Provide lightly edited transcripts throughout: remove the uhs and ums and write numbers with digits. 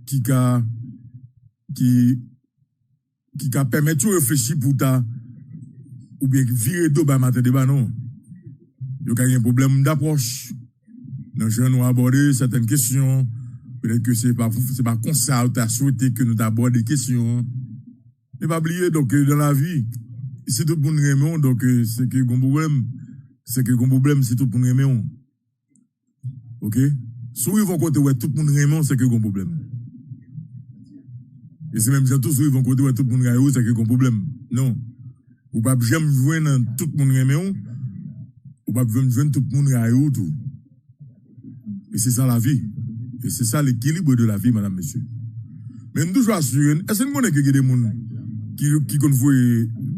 qui permet de réfléchir pour ta ou bien virer d'eau matin débat non. Il y a un problème d'approche. Dans le nous aborder certaines questions. Peut-être que c'est pas comme ça tu as souhaité que nous abordions des questions. Ne pas oublier donc dans la vie, si tout le monde aime, donc c'est que un problème. C'est que un problème si tout le monde aime. OK? Si ils vont côté où tout le monde aime, c'est que un problème. Et c'est même surtout si ils vont côté où tout le monde aime, c'est que un problème. Non. Ou pas jamais joindre tout le monde aime. Ou pas joindre tout le monde aime tout. Et c'est ça la vie. Et c'est ça l'équilibre de la vie, madame, monsieur. Mais nous toujours assurer, est-ce que nous connaissons des gens qui convoient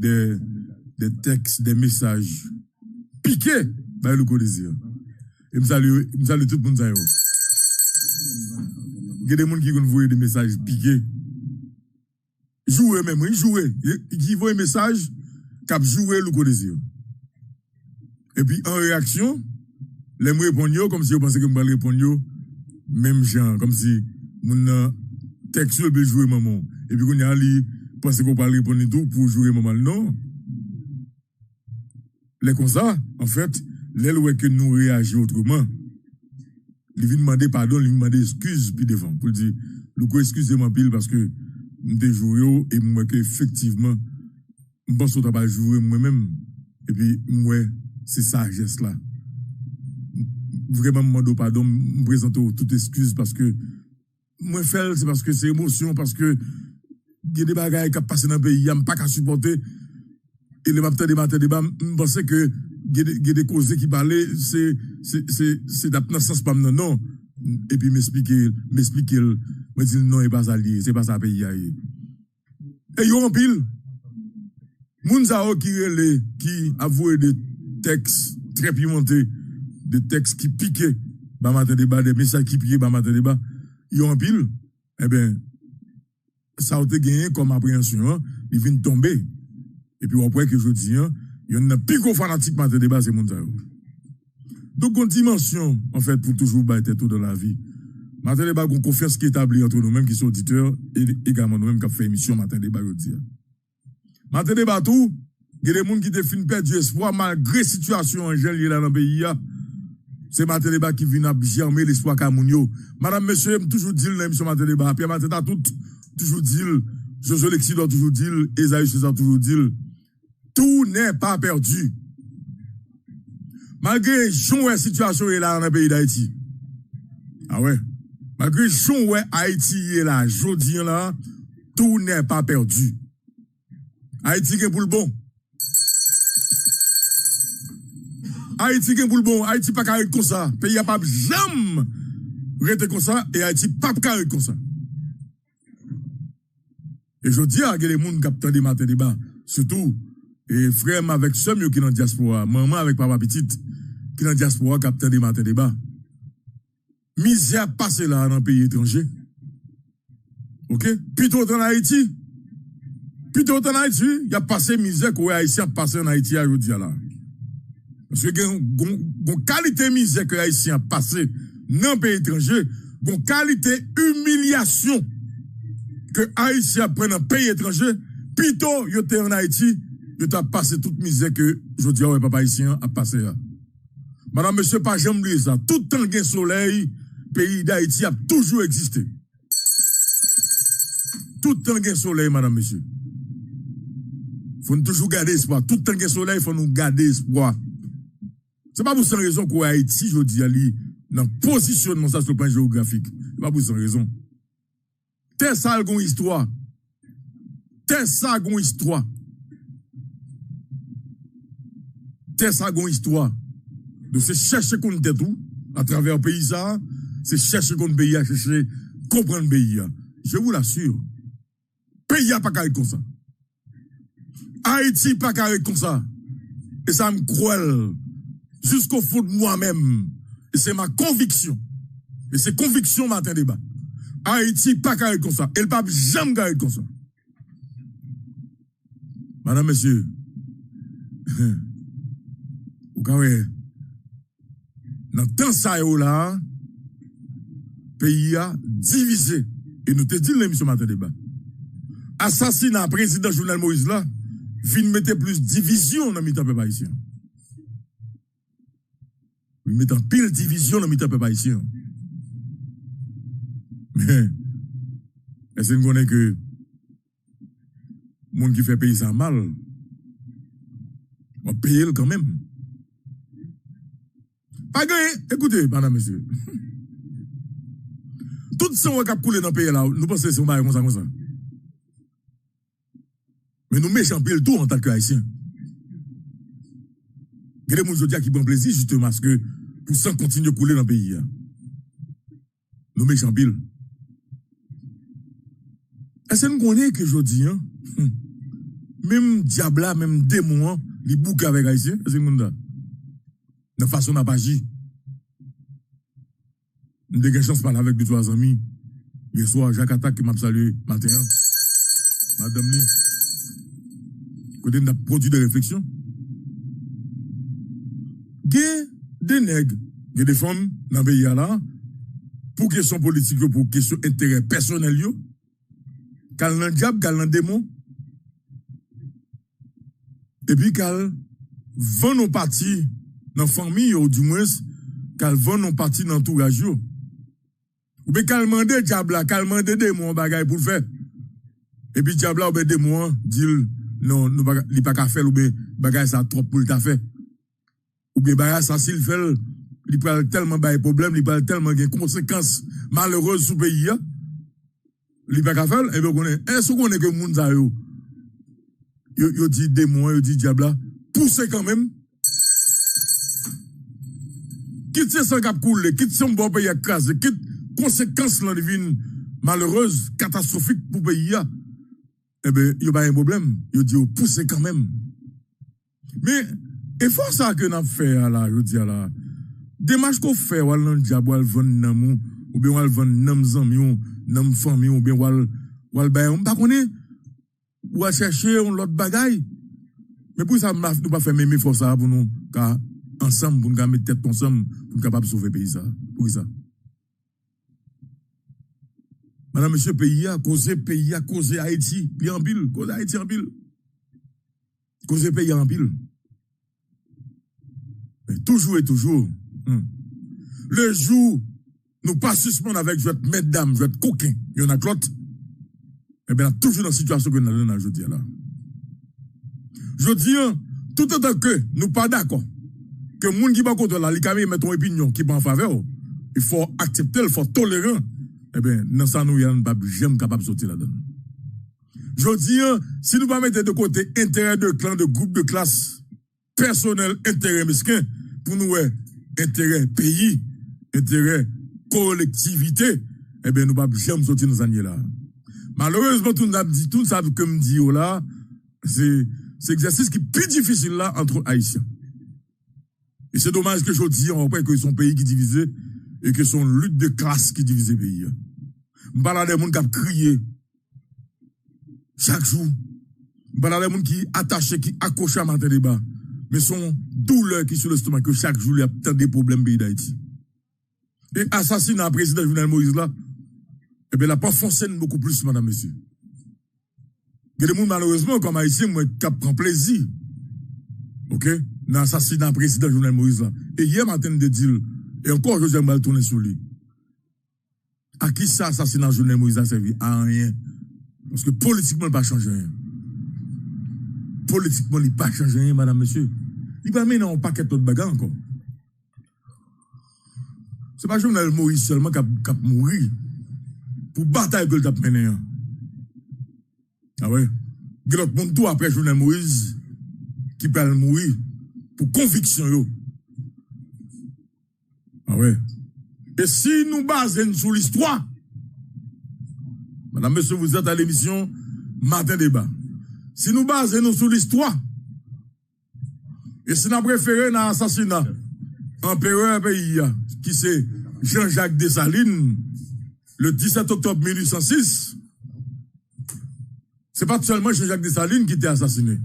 des textes, des messages piqués par le codésir? Et me salue tout le monde. Il y a des gens qui convoient des messages piqués. Jouer même, oui, jouer. Qui voient un message, qui jouer le codésir. Et puis en réaction, les me répondent comme si vous pensez que je vais répondre même genre, comme si mon texte peut jouer maman. Et puis qu'on y a li pensez qu'on va répondre tout pour jouer maman. Non. Les comme ça, en fait, les lois que nous réagissons autrement. Il vient demander pardon, il vient demander excuse puis devant pour dire le excusez-moi pile parce que m'te joué et moi que effectivement je pense qu'on va jouer moi-même et puis moi c'est ça geste là. Vraiment, je demande pardon, je me présente toute excuse parce que moi, c'est parce que c'est émotion, parce que il y a des bagages qui passent dans le pays, je ne pas qu'à supporter. Et les matins, je pense que il y a des causes qui parlent, c'est dans sens pas non. Et puis m'expliquer, me dire non, c'est pas ça lié, c'est pas ça pays. Et yo en pile, Mounzao qui avoué des textes très pimentés, des textes qui piquaient, bah matin débat, des messages qui piquaient, bah matin débat, ils ont en pile, eh bien, ça a été gagné comme appréhension, ils viennent tomber. Et puis après que je dis, il y a un pico fanatique matin débat, c'est mon ça. Donc, une dimension, en fait, pour toujours battre tout dans la vie. Matin débat, une confiance qui est établie entre nous-mêmes qui sont auditeurs et également nous-mêmes qui avons fait émission matin débat, je dis. Matin débat tout, il y a des gens qui te fin perdu espoir malgré la situation en général dans le pays. C'est matin débat qui vient à germer l'espoir Kamounio. Madame, monsieur, toujours dit l'émission matin débat. Pierre Matin a toujours dit, Jojo Lexi doit toujours dire, Esaïe César toujours dit, tout n'est pas perdu. Malgré la situation est là dans le pays d'Haïti. Ah ouais. Malgré la Haïti est là, jodi là, tout n'est pas perdu. Haïti est pour le bon. Haïti est pour le bon. Haïti pas carré comme ça. Pays a pas jamais rester comme ça et Haïti pas carré comme ça. Et je dis à les gens qui ont des matins débat, surtout, et frère avec ceux qui sont dans la diaspora, maman avec papa petite, qui sont dans la diaspora, qui ont des matins débat. Misère passée là dans un pays étranger. Ok? Plutôt en Haïti. Plutôt en Haïti, il y a passé misère que les Haïtiens passé en Haïti à aujourd'hui là. Parce que il y a une qualité misère que les Haïtiens passé dans un pays étranger, une qualité humiliation que Haïtiens prennent dans un pays étranger, plutôt ils étaient en Haïti, ils ont passé toute misère que je dis, ouais, papa haïtien a passé là. Madame, monsieur, pas jamais oublier ça. Tout le temps qu'il y a soleil, pays d'Haïti a toujours existé. Tout le temps qu'il y a soleil, madame, monsieur. Faut nous toujours garder espoir. Tout le temps qu'il y a soleil, il faut nous garder espoir. C'est pas pour cette raison qu'au Haïti, je dis, dans le positionnement, ça, sur le plan géographique. C'est pas pour cette raison. T'es ça, une histoire. T'es ça, une histoire. T'es ça, une histoire. Donc, c'est chercher qu'on était tout, à travers le pays, ça. C'est chercher qu'on pays, à chercher, comprendre le pays. Je vous l'assure. Pays a pas carré comme ça. Haïti pas carré comme ça. Et ça me croit jusqu'au fond de moi-même. Et c'est ma conviction. Et c'est conviction matin débat. Haïti pas carré comme ça. Et le pape jamais carré comme ça. Madame, monsieur. Vous savez, dans le temps ça là, pays a divisé. Et nous te dit l'émission matin débat. Assassinat président Jovenel Moïse là, vient mettre plus division dans le peuple haïtien. Il met en pile division dans le peuple haïtien. Mais, est-ce que nous connaissons que les gens qui fait payer ça mal, on paye quand même. Pas gagné, écoutez, madame, monsieur. Tout ce qui a coulé dans le pays là, nous pensons que c'est un bail comme ça. Mais nous méchants pile tout en tant qu'haïtiens. Il y a des gens qui prennent plaisir justement parce que pour ça continue de couler dans le pays. Nous méchants pile. Est-ce que nous connaissons que je dis, même diable, même démon, les boucs avec haïtiens, est-ce que nous connaissons de façon à pas agir? Nous avons chance de parler avec 2-3 amis. Hier soir, Jacques Attaque qui m'a salué matin. Madame Li. Côté de produit de réflexion. Il y a des nègres, il y a des femmes dans le pays là, pour question politique, pour question intérêt personnel, qu'elle n'a diable, qu'elle n'a démon. Et puis qu'elle vend nos partis dans la famille, ou du moins, qu'elle vend nos partis dans l'entourage. Ou bien qu'elle mande diable, qu'elle mande démon, bagay pour le faire. Et puis diable, ou bien démon, dit, non, il n'y a pas qu'à faire, ou bien bagay ça trop pour le faire. Ou bien bagay ça, s'il fait, il prend tellement de problèmes, il prend tellement de conséquences malheureuses sur le pays. Il n'y a pas qu'à faire, et bien est-ce qu'on est que moun sa yo dit démon, yo dit diable, poussez quand même. Quitte ce cap coulé, quitte son bon pays écrasé, quitte conséquences là devine malheureuse, catastrophique pour le pays. Eh bien, il n'y a pas un problème. Il dit, poussez quand même. Mais, effort ça que nous avons fait là, je dis là, démarche qu'on fait, ou alors diable, ou alors vendre namou, ou bien ou alors vendre nam zami, nam famille, ou bien ou alors on pas connaît, ou à chercher l'autre bagaille. Mais pour ça, nous pas faire même effort ça pour nous, car ensemble, pour nous mettre tête ensemble, pour nous capable de sauver le pays ça. Pour ça. Madame, monsieur, pays a causé Haïti, puis en pile, cause Haïti en pile. Cause pays en pile. Mais toujours et toujours, le jour, nous pas suspendre avec je vais être mesdames, je vais être coquin, il y en a l'autre, eh bien, toujours dans la situation que nous avons dans aujourd'hui là. Je dis, tout autant que nous pas d'accord, que les gens qui va contre là, les caméras mettent une opinion qui va en faveur, il faut accepter, il faut tolérer. Eh bien, dans ça, nous n'sommes pas jamais capables de sortir là-dedans. Je dis, si nous ne mettons pas de côté intérêt de clan, de groupe de classe, personnel, intérêt mesquin, pour nous, intérêt pays, intérêt collectivité, eh bien, nous ne pouvons jamais sortir dans ces là. Malheureusement, tout ça que me dit là, c'est exercice qui est plus difficile là entre Haïtiens. Et c'est dommage que je dis, on voit que son pays qui est divisé, et que son lutte de classe qui divise le pays. Je parle des gens qui crient chaque jour. Je parle des gens qui attachent, qui accrochent à matin débat. Mais son douleur qui est sur l'estomac, que chaque jour, il y a tant de problèmes pays d'Haïti. Et assassinat le président Jovenel Moïse là, eh bien, il n'a pas fonctionné beaucoup plus, madame, monsieur. Il y a des gens, malheureusement, comme Haïtien, qui prennent plaisir. OK? Dans l'assassinat le président Jovenel Moïse là. Et hier matin, de dire, et encore, je vais tourner sur lui. À qui ça, assassinat Jovenel Moïse a servi? À rien. Parce que politiquement, il n'a pas changé rien. Politiquement, il n'a pas changé rien, madame, monsieur. Il n'a pas mis dans un paquet d'autres bagages encore. Ce n'est pas Jovenel Moïse seulement qui a mouru. Pour bataille que le tape mené. Ah ouais? Il y a l'autre monde tout après Jovenel Moïse qui peut mourir pour conviction, yo. Ah ouais. Et si nous basons sur l'histoire, madame, monsieur, vous êtes à l'émission Matin Débat. Si nous basons sur l'histoire, et si nous préférons un assassinat, empereur pays, qui c'est Jean-Jacques Dessalines, le 17 octobre 1806, c'est pas seulement Jean-Jacques Dessalines qui était assassiné.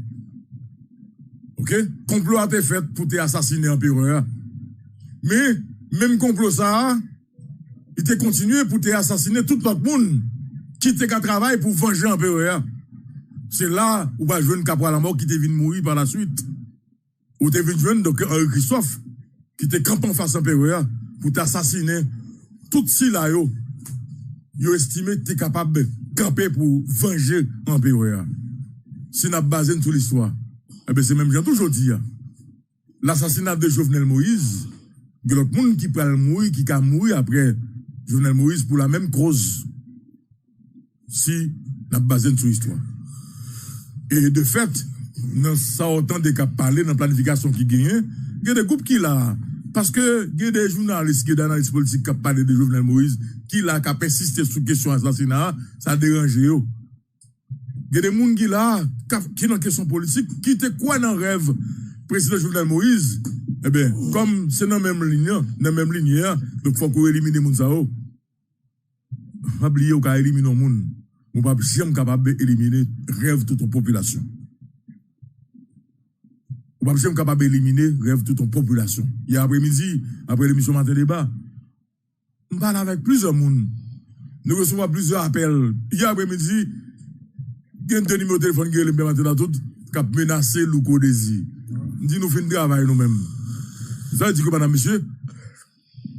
Ok? Complot a été fait pour assassiner empereur. Mais, même complot ça, il t'a continué pour assassiner tout l'autre monde qui était qu'à travailler pour venger un POA. C'est là où va jouer un capral à mort qui t'est venu mourir par la suite. Ou t'es venu jouer donc Henri Christophe qui t'est campé en face à un POA pour t'assassiner. Tout si là, yo estimé que t'es capable de camper pour venger un POA. Si n'a basé sur l'histoire, eh bien c'est même j'ai toujours dit, l'assassinat de Jovenel Moïse, il y a l'autre monde qui peut mourir, qui a mourir après Jovenel Moïse pour la même cause. Si n'a basé sur l'histoire. Et de fait, dans ça autant de cas parler dans la planification qui gagne, il y a des groupes qui là, parce que il y a des journalistes, qui des analystes politiques qui parlent de Jovenel Moïse, qui là, qui persisté sur la question assassinat, ça dérange eux. Il y a des gens qui là, qui dans question politique, qui étaient quoi dans le rêve, président Jovenel Moïse, eh bien, comme c'est dans la même ligne, donc il faut qu'on élimine les gens. Pas oublier qu'on a éliminé les gens. On ne peut pas jamais capable d'éliminer le rêve de toute la population. On ne peut pas jamais capable d'éliminer le rêve de toute la population. Hier après-midi, après l'émission Matin Débat, on parle avec plusieurs personnes. Nous recevons plusieurs appels. Hier après-midi, il y a un numéro de téléphone qui est qui a menacé Louko Désir. On dit nous faisons un travail nous-mêmes. Ça veut dire que, madame, monsieur,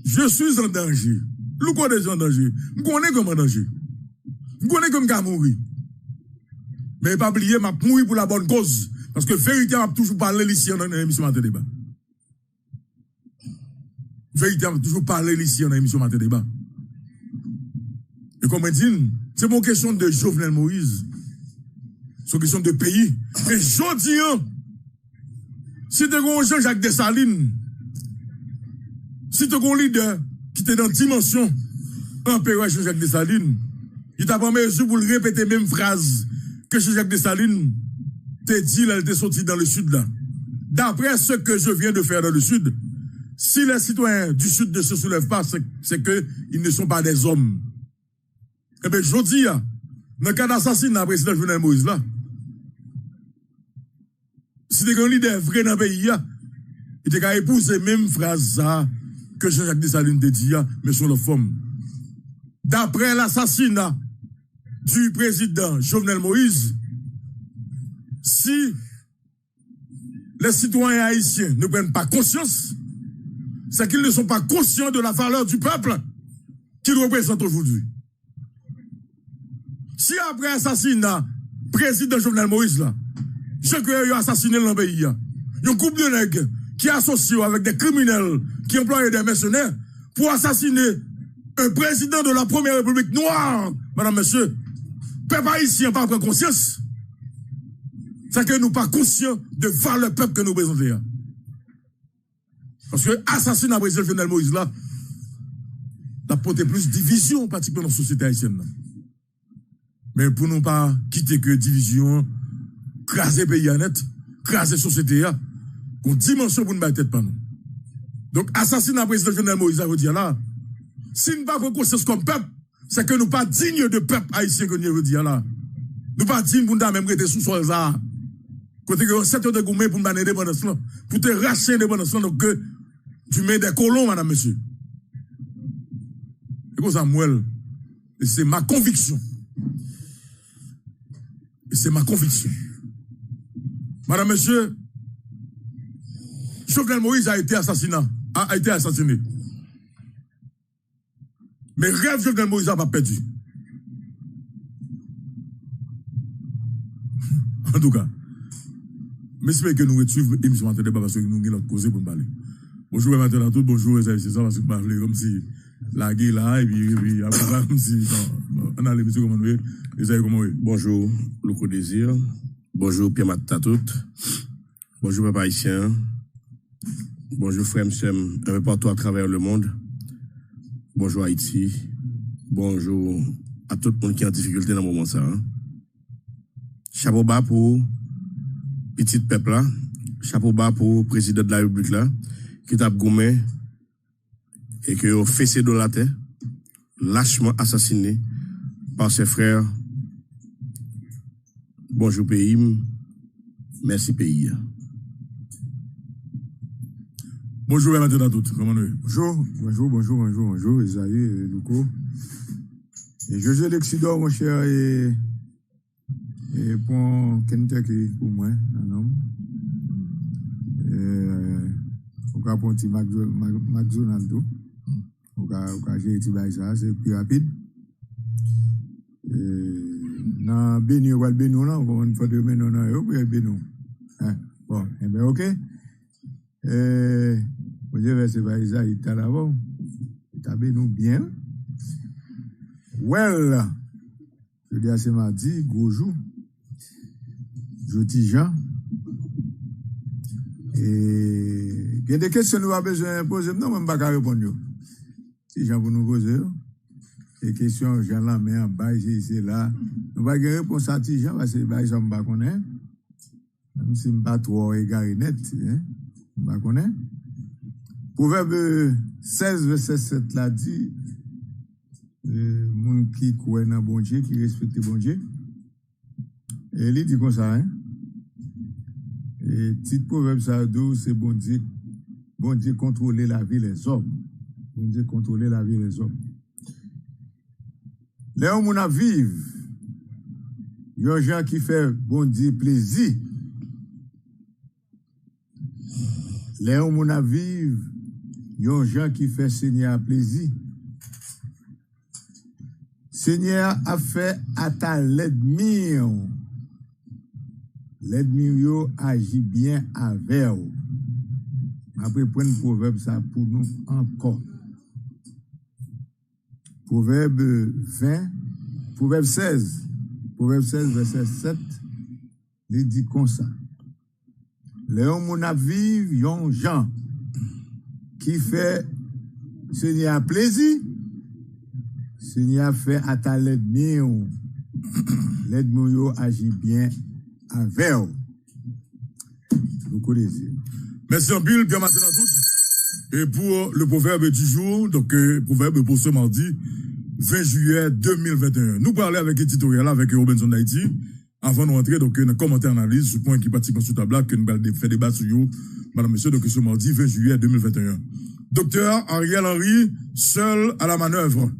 je suis en danger. Louko Désir en danger. Je connais comme en danger. Je connais comme je mourir. Mais pas oublier, je mourir pour la bonne cause. Parce que vérité, on a toujours parlé ici dans l'émission Matin Débat. Vérité, on a toujours parlé ici dans l'émission Matin Débat. Et comme on dit, c'est mon question de Jovenel Moïse. C'est une question de pays. Et je dis, si tu as Jean-Jacques Dessalines, si tu as un leader qui est dans la dimension, un père Jean-Jacques Dessalines, il t'a pas mesure pour le répéter même phrase que Jean-Jacques Dessalines t'a dit, elle était sortie dans le sud là. D'après ce que je viens de faire dans le sud, si les citoyens du sud ne se soulèvent pas, c'est qu'ils ne sont pas des hommes. Eh bien, je dis, dans le cas d'assassinat, président Jovenel Moïse là, si tu es un leader vrai dans le pays, il t'a épousé même phrase que Jean-Jacques Dessalines t'a dit, mais sur la forme. D'après l'assassinat du président Jovenel Moïse, si les citoyens haïtiens ne prennent pas conscience, c'est qu'ils ne sont pas conscients de la valeur du peuple qu'ils représentent aujourd'hui. Si après l'assassinat, président Jovenel Moïse, là, je crois qu'ils ont assassiné dans le pays, il y a un couple de nègres qui associent avec des criminels qui emploient des mercenaires pour assassiner un président de la première république noire, madame, monsieur. Peuple haïtien pas prendre conscience. C'est que nous pas conscients de valeur peuple que nous représentons. Parce que assassinat président Jovenel Moïse là, a porté plus de division pratiquement dans la société haïtienne. Mais pour nous pas quitter que division, craser pays à net, craser société, une dimension pour nous battre tête par nous. Donc, assassinat président Jovenel Moïse, ça veut dire là, si nous ne pas prendre conscience comme peuple, c'est que nous ne pas dignes de peuple haïtien que nous veut dire là. Nous pas dignes pour nous même rester sous sol ça. Côté que 7 heures de gourmet pour nous donner l'indépendance là, pour te racheter l'indépendance là, donc que tu mets des colons, madame, monsieur. Et comme ça, moi, et c'est ma conviction. Et c'est ma conviction. Madame, monsieur, Jovenel Moïse a été assassiné. Mais rêve Jovenel Moïse n'a pas perdu. En tout cas, j'espère que nous retrouvons l'émission Matin Débat parce que nous avons notre cause pour nous parler. Bonjour matin à tous, bonjour, c'est ça, parce que je parle comme si la guerre là, et puis après, comme si, on a l'émission comme nous, et ça comment oui. Bonjour, Louko Désir. Bonjour, Pierre Matatout. Bonjour, papa haïtien. Bonjour, frère, monsieur, un peu partout à travers le monde. Bonjour, Haïti. Bonjour à tout le monde qui est en difficulté dans le moment ça. Chapeau bas pour petit peuple là. Chapeau bas pour le président de la République là, qui t'a gommé et qui a fessé de la terre, lâchement assassiné par ses frères. Bonjour pays, merci pays. Bonjour, maintenant à toutes. Comment nous? Bonjour, Esaïe, Louko. Et José Lexidor, mon cher, et pour Kentucky, pour moi, un homme. On va prendre un petit McDonald's. On va gérer un petit ça, c'est plus rapide. Dans Béni, on va le Béni, on va faire de Béni, on va le Béni. Bon, eh bien, ok. Vous avez c'est pas ça, il t'a d'abord. Il t'a nous bien. Well, je dis à ce mardi, gros jour. Jeudi Jean. Et il y a des questions que nous avons besoin de poser. Non, je ne vais pas répondre. Si Jean vous nous poser, les questions, Jean la main en bas, c'est là. Nous ne vais pas répondre à Jean parce que je ne vais pas connaître. Même si je ne suis pas trop égaré net. Je ne vais pas connaître. Proverbe 16, verset 7 là dit, moun qui croit dans bon Dieu, qui respecte bon Dieu. Et il dit comme ça, hein. Et titre proverbe ça c'est bon Dieu contrôler la vie des hommes. Bon Dieu contrôler la vie des hommes. Les hommes on vivent, il y a des gens qui fait bon Dieu plaisir. Les hommes on vivent, il y a des gens qui fait Seigneur plaisir. Seigneur a fait à ta l'ennemi. L'ennemi agit bien avec vous. Après, prendre le proverbe ça pour nous encore. Proverbe 16, verset 7, il dit comme ça. Les hommes vivent, il y a des gens qui fait Seigneur plaisir. Seigneur fait à ta l'ennemi. L'ennemi agit bien avec vous. Beaucoup de désir. Merci en pile, bien matin à toutes. Et pour le proverbe du jour, donc proverbe pour ce mardi, 20 juillet 2021. Nous parlons avec éditorial avec Robinson d'Haïti. Avant de rentrer, donc, un commentaire analyse sur le point qui participe sur table, que nous allons faire débat sur vous, madame, monsieur, donc, ce mardi, 20 juillet 2021. Docteur Ariel Henry, seul à la manœuvre.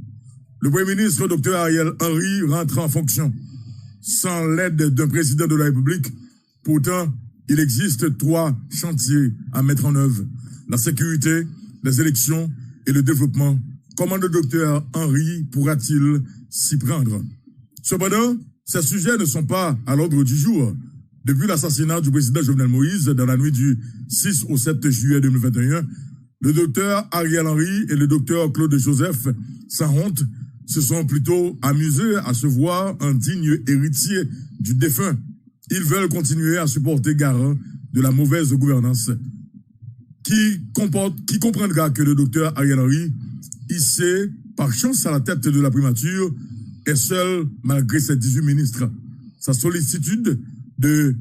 Le Premier ministre, Dr Ariel Henry, rentre en fonction sans l'aide d'un président de la République. Pourtant, il existe 3 chantiers à mettre en œuvre. La sécurité, les élections et le développement. Comment le Dr Henry pourra-t-il s'y prendre? Cependant, ces sujets ne sont pas à l'ordre du jour. Depuis l'assassinat du président Jovenel Moïse dans la nuit du 6 au 7 juillet 2021, le docteur Ariel Henry et le docteur Claude Joseph, sans honte, se sont plutôt amusés à se voir un digne héritier du défunt. Ils veulent continuer à supporter garant de la mauvaise gouvernance. Qui comprendra que le docteur Ariel Henry, hissé par chance à la tête de la primature, est seul malgré ses 18 ministres. Sa sollicitude le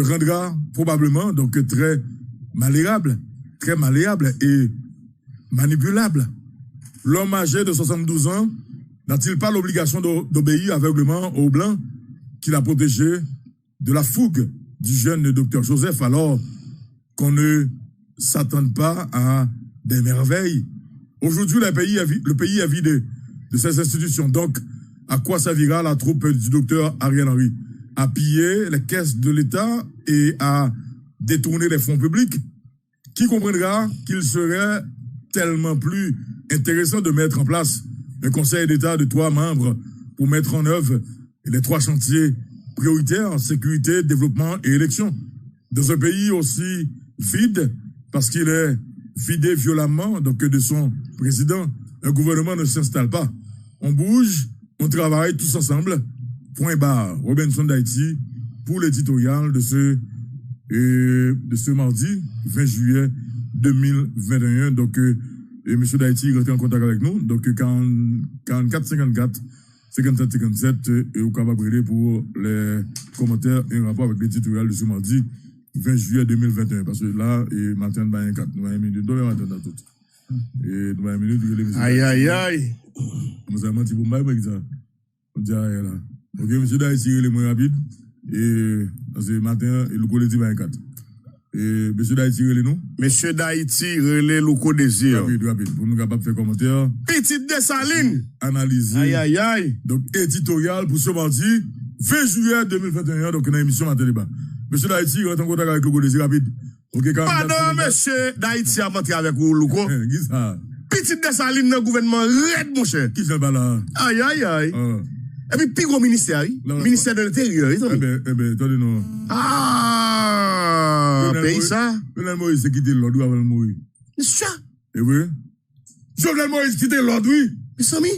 rendra probablement donc très malléable et manipulable. L'homme âgé de 72 ans n'a-t-il pas l'obligation d'obéir aveuglément au blanc qu'il a protégé de la fougue du jeune docteur Joseph alors qu'on ne s'attende pas à des merveilles? Aujourd'hui, le pays est vidé de ses institutions. Donc, à quoi servira la troupe du docteur Ariel Henry? À piller les caisses de l'État et à détourner les fonds publics? Qui comprendra qu'il serait tellement plus intéressant de mettre en place un conseil d'État de 3 membres pour mettre en œuvre les 3 chantiers prioritaires, sécurité, développement et élection. Dans un pays aussi vide, parce qu'il est vidé violemment donc de son président, un gouvernement ne s'installe pas. On bouge, on travaille tous ensemble. Point barre. Robinson d'Haïti pour l'éditorial de ce mardi 20 juillet 2021. Donc, monsieur d'Haïti rentre en contact avec nous. Donc, 44 54 57 57 et vous capable pour les commentaires et rapport avec l'éditorial de ce mardi 20 juillet 2021. Parce que là, et matin, nous avons 4 minutes. Nous avons tout. Et nous avons une minute. Aïe. Nous avons un petit peu mal avec ça. On dit là. Ok, monsieur d'Haïti, il est moins rapide. Et ce matin, il le dit 24. Et monsieur d'Haïti, relais-nous? Monsieur d'Haïti, relais Louko Désir. Rapide, pour nous capables de faire commentaire. Petite Dessalines. Analyser. Aïe, aïe, aïe. Donc, éditorial pour ce mardi, 20 juillet 2021, donc, on a une émission Matin Débat. Monsieur d'Haïti, rentre en contact avec Louko Désir, rapide. Okay, pardon, monsieur d'Haïti a rentré avec vous, Louko. Qui ça? Petite Dessalines dans le gouvernement, red, mon cher. Qui ça va là? Aïe, aïe, aïe. Et puis, plus gros ministère, ministère de l'Intérieur, Eh ben, attendez, non. Ah, pays ça? Jovenel Moïse, c'est quitter l'ordre avant de mourir. C'est ça? Eh oui? Jovenel Moïse, quitter l'ordre, oui? Mais Samy?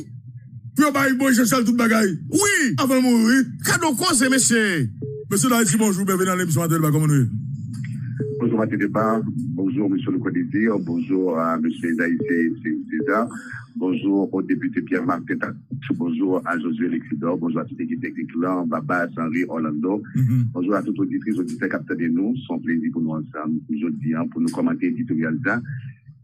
Puis on va y boire, chercher toute bagaille. Oui! Avant de mourir. Cadeau quoi, c'est monsieur? Monsieur d'Haïti, bonjour, bienvenue dans l'émission Matin Débat, comment nous? Bonjour Matin Débat, bonjour monsieur le Codésir, bonjour à monsieur d'Haïti César, bonjour au député Pierre-Marc Tétat, bonjour à Josué Lexidor, bonjour à toute l'équipe technique là, Baba, Henri, Orlando, bonjour à toutes auditrices, auditeurs capteurs de nous, c'est un plaisir pour nous ensemble aujourd'hui pour nous commenter l'éditorial ça,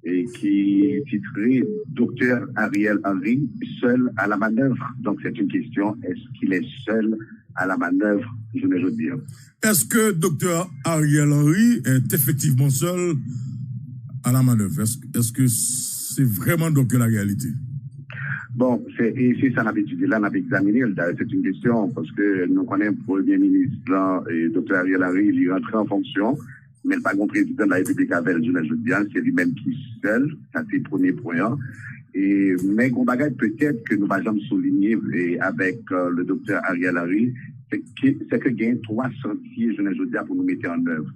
et qui titré Docteur Ariel Henry, seul à la manœuvre. Donc c'est une question, est-ce qu'il est seul à la manœuvre, je ne veux dire. Est-ce que Dr Ariel Henry est effectivement seul à la manœuvre? Est-ce que c'est vraiment donc la réalité? Bon, c'est ça qu'on a étudié là, on a examiné, c'est une question, parce que nous connaissons le Premier ministre, là, et Dr Ariel Henry, il est rentré en fonction, mais le pas président de la République avec le journal jeudi, c'est lui-même qui est seul, ça c'est le premier point. Et, mais on bagage peut-être que nous allons souligner avec le docteur Ariel Henry, c'est que il y a trois sentiers, je ne veux dire, pour nous mettre en œuvre.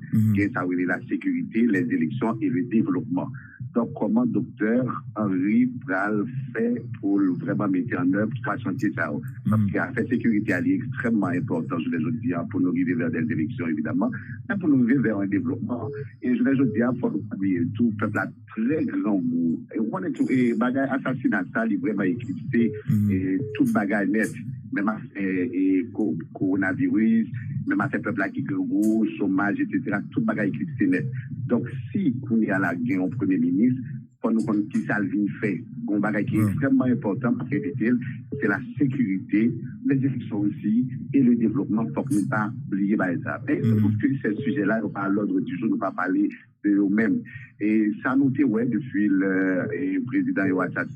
Ça veut dire la sécurité, les élections et le développement. Donc, comment docteur Henry va le faire pour vraiment mettre en œuvre trois sentiers ça? Parce que la sécurité elle est extrêmement importante, je ne veux dire, pour nous arriver vers des élections, évidemment, mais pour nous arriver vers un développement. Et je ne veux dire, il faut nous oublier tout, peuple a très grand goût. Et on est tout, et bagage assassinat, ça, il est vraiment éclipsé, et tout bagage net. Même et coronavirus, même à ces peuples qui gros, chômage, etc., tout bagage éclipsé net. Donc, si on est à la guerre au Premier ministre, pour nous connaître qui ça vient faire, un bagage qui est extrêmement important pour éviter, c'est la sécurité, les élections aussi, et le développement, pour ne pas oublier ça. Et je trouve que ce sujet-là, on parle à l'ordre du jour, on ne va pas parler de nous-mêmes. Et ça noté, ouais, depuis le président Yoatat,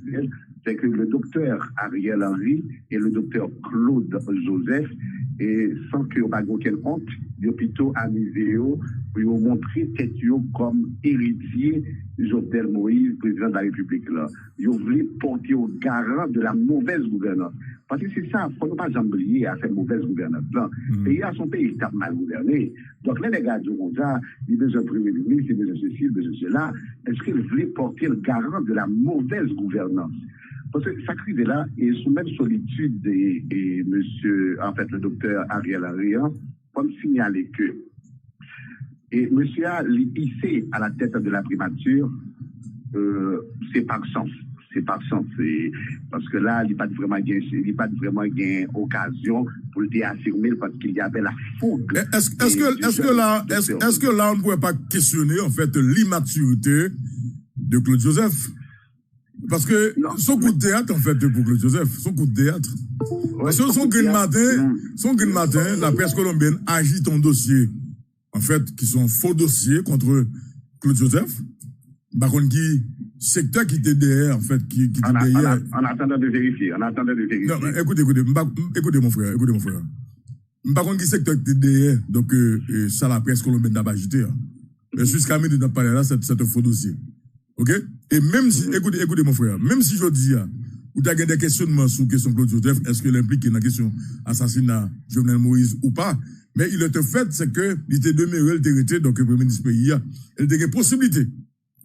c'est que le docteur Ariel Henry et le docteur Claude Joseph, et sans qu'il n'y ait pas aucune honte, ils ont plutôt amusé pour montrer tête comme héritier Jovenel Moïse, président de la République. Là. Ils ont voulu porter au garant de la mauvaise gouvernance. Parce que c'est ça, il ne faut pas oublier à cette mauvaise gouvernance. Le pays a son pays qui a mal gouverné. Donc les gars disent comme ça, il y a besoin de Premier ministre, il y a besoin de ceci, il y a besoin de cela. Est-ce qu'ils voulaient porter le garant de la mauvaise gouvernance? Parce que ça criait là, et sous même solitude, et monsieur, en fait, le docteur Ariel Henry, comme signaler que, et monsieur a hissé à la tête de la primature, c'est par sens. C'est par sens. Parce que là, il n'y a pas vraiment gain occasion pour le affirmer parce qu'il y avait la fougue. Est-ce que là, on ne pourrait pas questionner, en fait, l'immaturité de Claude Joseph? Parce que son coup de théâtre, en fait, pour Claude Joseph, son coup de théâtre. Parce que son green matin, la presse colombienne agite un dossier, en fait, qui sont faux dossiers contre Claude Joseph. Par contre, secteur qui était derrière, en fait, qui était derrière. En attendant de vérifier, Non, mais écoutez, mon frère. Par contre, qui secteur qui était derrière, donc, ça, la presse colombienne n'a pas agité. Jusqu'à minuit, n'a pas parlé là, c'est un faux dossier. OK? Et même si, écoutez mon frère, même si je dis, ou tu as des questionnements sur la question Claude Joseph, est-ce qu'elle implique dans la question assassinat Jovenel Moïse ou pas? Mais il était fait, c'est que, il était demeuré, il était arrêté, donc le Premier ministre pays, il était une possibilité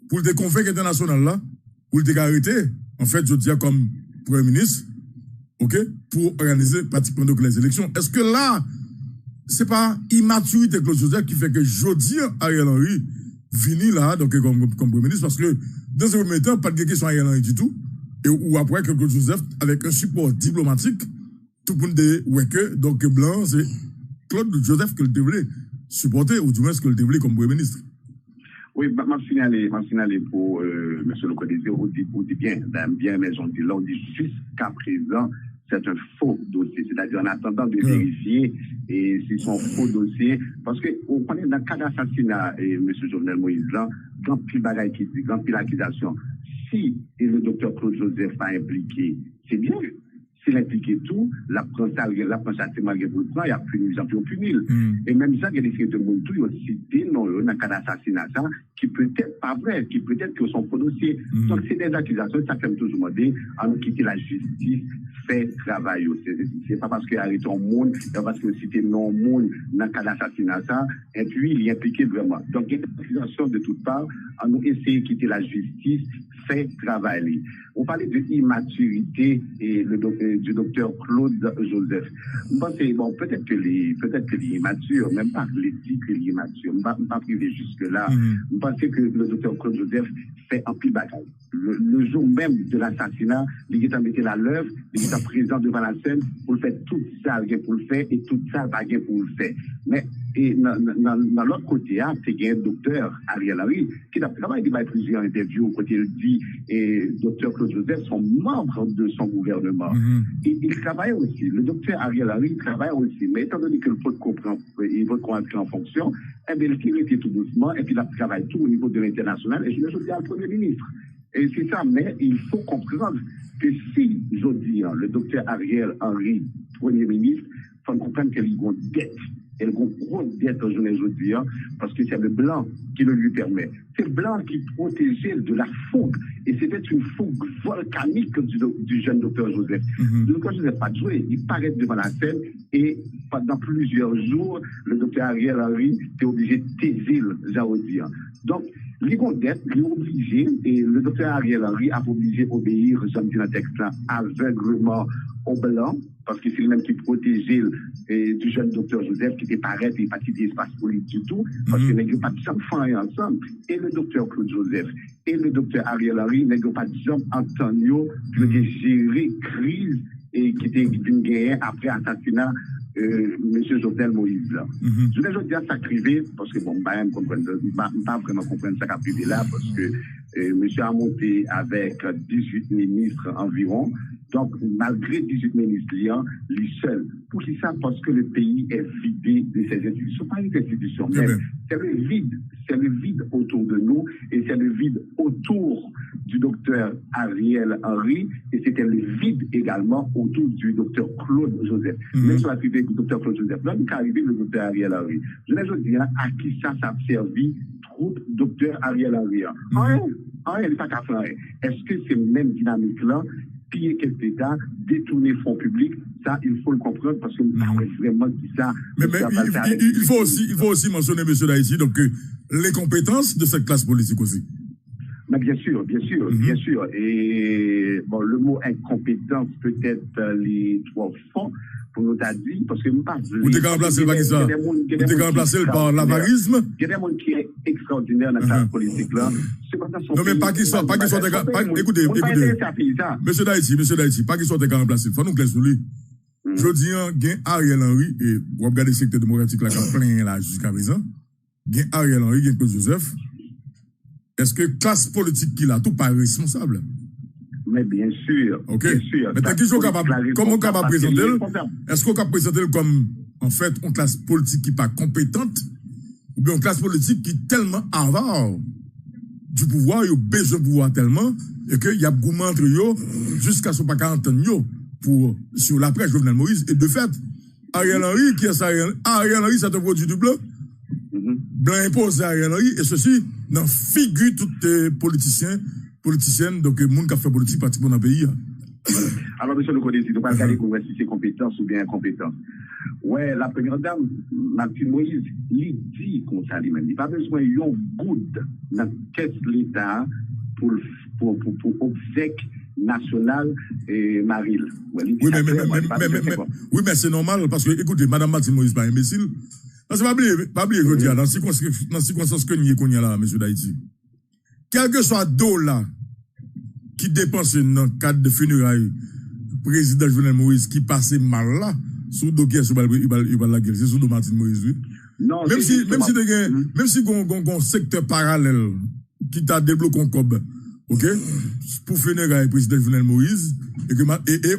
pour le conflit international là, pour le arrêté, en fait, je dis comme Premier ministre, OK? Pour organiser pratiquement donc les élections. Est-ce que là, c'est pas immaturité Claude Joseph qui fait que je dis Ariel Henry, fini là, donc comme Premier ministre, parce que dans un premier temps, pas de question à Ariel Henry du tout, et ou après que Claude Joseph, avec un support diplomatique, tout le monde dit, ouais que, donc blanc, c'est Claude Joseph que le devait supporter, ou du moins ce que le devait comme Premier ministre. Oui, m'a signalé pour monsieur le Codésir, on dit bien, mais on dit là, on dit jusqu'à présent, c'est un faux dossier. C'est-à-dire en attendant de vérifier et si c'est un faux dossier. Parce que on connaît dans le cas d'assassinat, M. Jovenel Moïse, grand pile bagaille qui dit, grand pile accusation. Si et le docteur Claude Joseph a impliqué, c'est bien. S'il impliquait tout, la prend châtiment pour le prendre, il y a puni, j'en puni. Et même ça, il y a des faits de monde, tout, il y a cité, non, dans le cas d'assassinat, ça, qui peut-être pas vrai, qui peut-être que son faux dossier. Donc, c'est des accusations, ça fait toujours demander à nous quitter la justice, fait travail. C'est pas parce qu'il arrête un monde, c'est pas parce que c'était non monde dans le cas d'assassinat, ça, et puis il est impliqué vraiment. Donc, il y a des accusations de toutes parts, à nous essayer de quitter la justice, fait travail. On parlait de immaturité et du docteur Claude Joseph. Je pense que, bon, peut-être qu'il est immature, même pas que l'éthique qu'il est immature. Je ne vais pas priver jusque-là. Je pense que le docteur Claude Joseph fait un pile bagaille. Le jour même de l'assassinat, il est mis à l'œuvre, il est présent devant la scène pour faire tout ça pour le faire et tout ça pour le faire. Mais et dans l'autre côté, il y a un docteur Ariel Henry qui a travaillé dans plusieurs interviews côté il dit et docteur Claude Joseph sont membres de son gouvernement. Et il travaille aussi. Le docteur Ariel Henry travaille aussi. Mais étant donné que le peuple comprend, il veut qu'on entre en fonction, eh bien, il était tout doucement et puis il travaille tout au niveau de l'international. Et je le dis à le Premier ministre. Et c'est ça, mais il faut comprendre que si, je dis, le docteur Ariel Henry, Premier ministre, il faut comprendre qu'il y a une dette. Elle a une grosse dette aujourd'hui, parce que c'est le blanc qui le lui permet. C'est le blanc qui protégeait de la fougue. Et c'était une fougue volcanique du jeune docteur Joseph. Le docteur Joseph n'a pas joué. Il paraît devant la scène et pendant plusieurs jours, le docteur Ariel Henry était obligé de taisir, j'allais dire. Donc, les dette, il est obligé, et le docteur Ariel Henry a obligé d'obéir, j'aime dire dans le texte là, aveuglement au blanc, parce que c'est le même qui protégeait du jeune docteur Joseph qui était paraître et pas quitter l'espace politique du tout, parce qu'il n'y a pas de enfants ensemble. Et le docteur Claude Joseph et le docteur Ariel Henry n'ont pas de gens entendus pour gérer crise et qui était gagné après assassinat M. Jovenel Moïse. Je vais dire ça privé, parce que bon, pas vraiment comprendre ça privé là, parce que monsieur a monté avec 18 ministres environ. Donc, malgré 18 ministres liants, lui seul. Pour qui ça? Parce que le pays est vidé de ses institutions. Pas une institution, mais c'est le vide autour de nous, et c'est le vide autour du docteur Ariel Henry, et c'était le vide également autour du docteur Claude Joseph. Mais sur la privée du docteur Claude Joseph, là, il est arrivé le docteur Ariel Henry. Je vais dire à qui ça a servi, trop docteur Ariel Henry. Rien, il pas qu'à faire. Est-ce que c'est même dynamique-là? Piller quelques États, détourner fonds publics, ça, il faut le comprendre parce que vraiment dit ça. Mais il faut aussi mentionner, M. Daïti, donc les compétences de cette classe politique aussi. Mais bien sûr. Et bon, le mot incompétence peut-être les trois fonds pour nous a dit, parce que nous pas. Vous avez remplacé par l'avarisme. Il y a des gens qui sont extraordinaires dans cette politique-là. Non, mais pas qu'ils soient écoutez, monsieur Daïti, pas qu'ils soient remplacés. Il faut nous clair lui. Je dis, il y a Ariel Henry, et vous regardez le secteur démocratique là, qui a plein là jusqu'à présent. Il y a Ariel Henry, il y a Claude Joseph. Est-ce que classe politique qu'il a tout pas responsable? Mais bien sûr. Ok. Bien sûr. Mais comment on capable présenter? Est-ce qu'on peut présenter comme, en fait, une classe politique qui n'est pas compétente, ou bien une classe politique qui est tellement avare du pouvoir, il y a besoin de pouvoir tellement, et qu'il y a gourmand entre eux, jusqu'à ce pas 40 ans, pour, sur l'après Jovenel Moïse. Et de fait, Ariel Henry, qui est ça, Ariel Henry, c'est un produit du blanc. Blanc impose Ariel Henry, et ceci, dans figure toutes les politiciennes, donc, le monde qui a fait politique pratiquement dans le pays. Alors, monsieur le Codé, si nous ne pas regarder si c'est compétence ou bien incompétence. Ouais, la première dame, Martine Moïse, il dit comme ça lui-même. Il n'y a pas besoin d'un good dans la caisse de l'État pour obsèque national et Maril. Oui, mais c'est normal, parce que, écoutez, Madame Martine Moïse, pas imbécile. Parce que, pas oublier, je dis, dans la circonstance que nous y a là, monsieur Daïti, quel que soit dollar qui dépense dans le cadre de funérailles, président Jovenel Moïse, qui passe mal là, sous dossier, il va la guerre, c'est sous Martine Moïse, oui. Non, même si un secteur parallèle qui t'a débloqué un cob OK? Pour finir avec le président Jovenel Moïse, et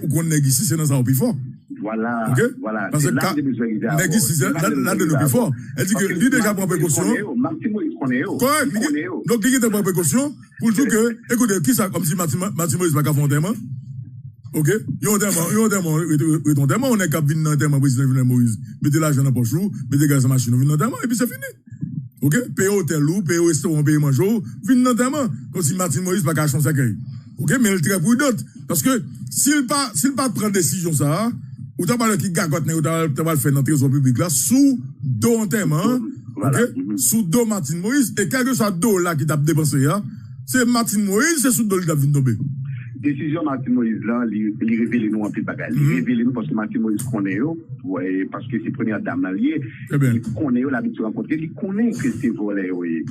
qu'on est ici, c'est dans ça au plus fort. Voilà, OK? voilà. Parce que là, de plus fort. Elle dit que lui déjà prend précaution. Correct. Donc, il prend précaution pour dire que, écoutez, qui ça, comme si Martin Moïse n'a pas fait un thème? OK? Il y a un thème, on est capable de venir dans un thème, président Jovenel Moïse. Mettez l'argent dans la poche, mettez gaz dans la machine, on vient dans un thème, et puis c'est fini. OK? Paye hôtel ou, paye restaurant, paye manger, vient dans un thème, comme si Martin Moïse n'a pas caché son accueil. OK? Mais elle est très prudente. Parce que, s'il pas prend décision ça, ou t'as pas qui gagote, ou t'as pas le faire dans le trésor public là, sous dos enterrement, ok? Sous dos Martin Moïse, et quel que soit dos là qui t'a dépensé, c'est Martin Moïse, c'est sous dos qui t'a vu tomber. Décision Martin Moïse là, il révèle nous en plus de bagages. Il révèle nous parce que Martin Moïse connaît, ouais, parce que c'est première dame là, il connaît l'habitude de rencontrer, il connaît que c'est volé, oui.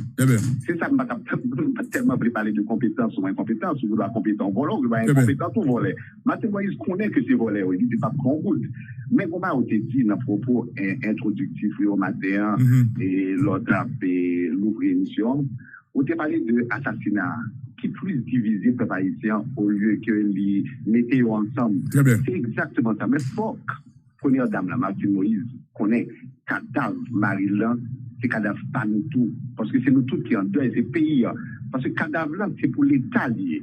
C'est ça, je ne vais pas tellement parler de compétence ou incompétence, ou de la compétence volant, ou de incompétence ou volé. Martin Moïse connaît que c'est volé, oui, il ne dit pas qu'on route. Mais comme on a dit dans le propos introductif au matin, et l'autre a fait l'ouvrir émission, on a parlé de assassinat. Qui plus divisé peuple haïtien au lieu que les mettez ensemble. C'est exactement ça. Mais faut que première dame, la Martine Moïse, connaît cadavre Marie-Lan, c'est cadavre pas nous tous. Parce que c'est nous tous qui en deuil, c'est pays. Parce que cadavre là, c'est pour l'État lié.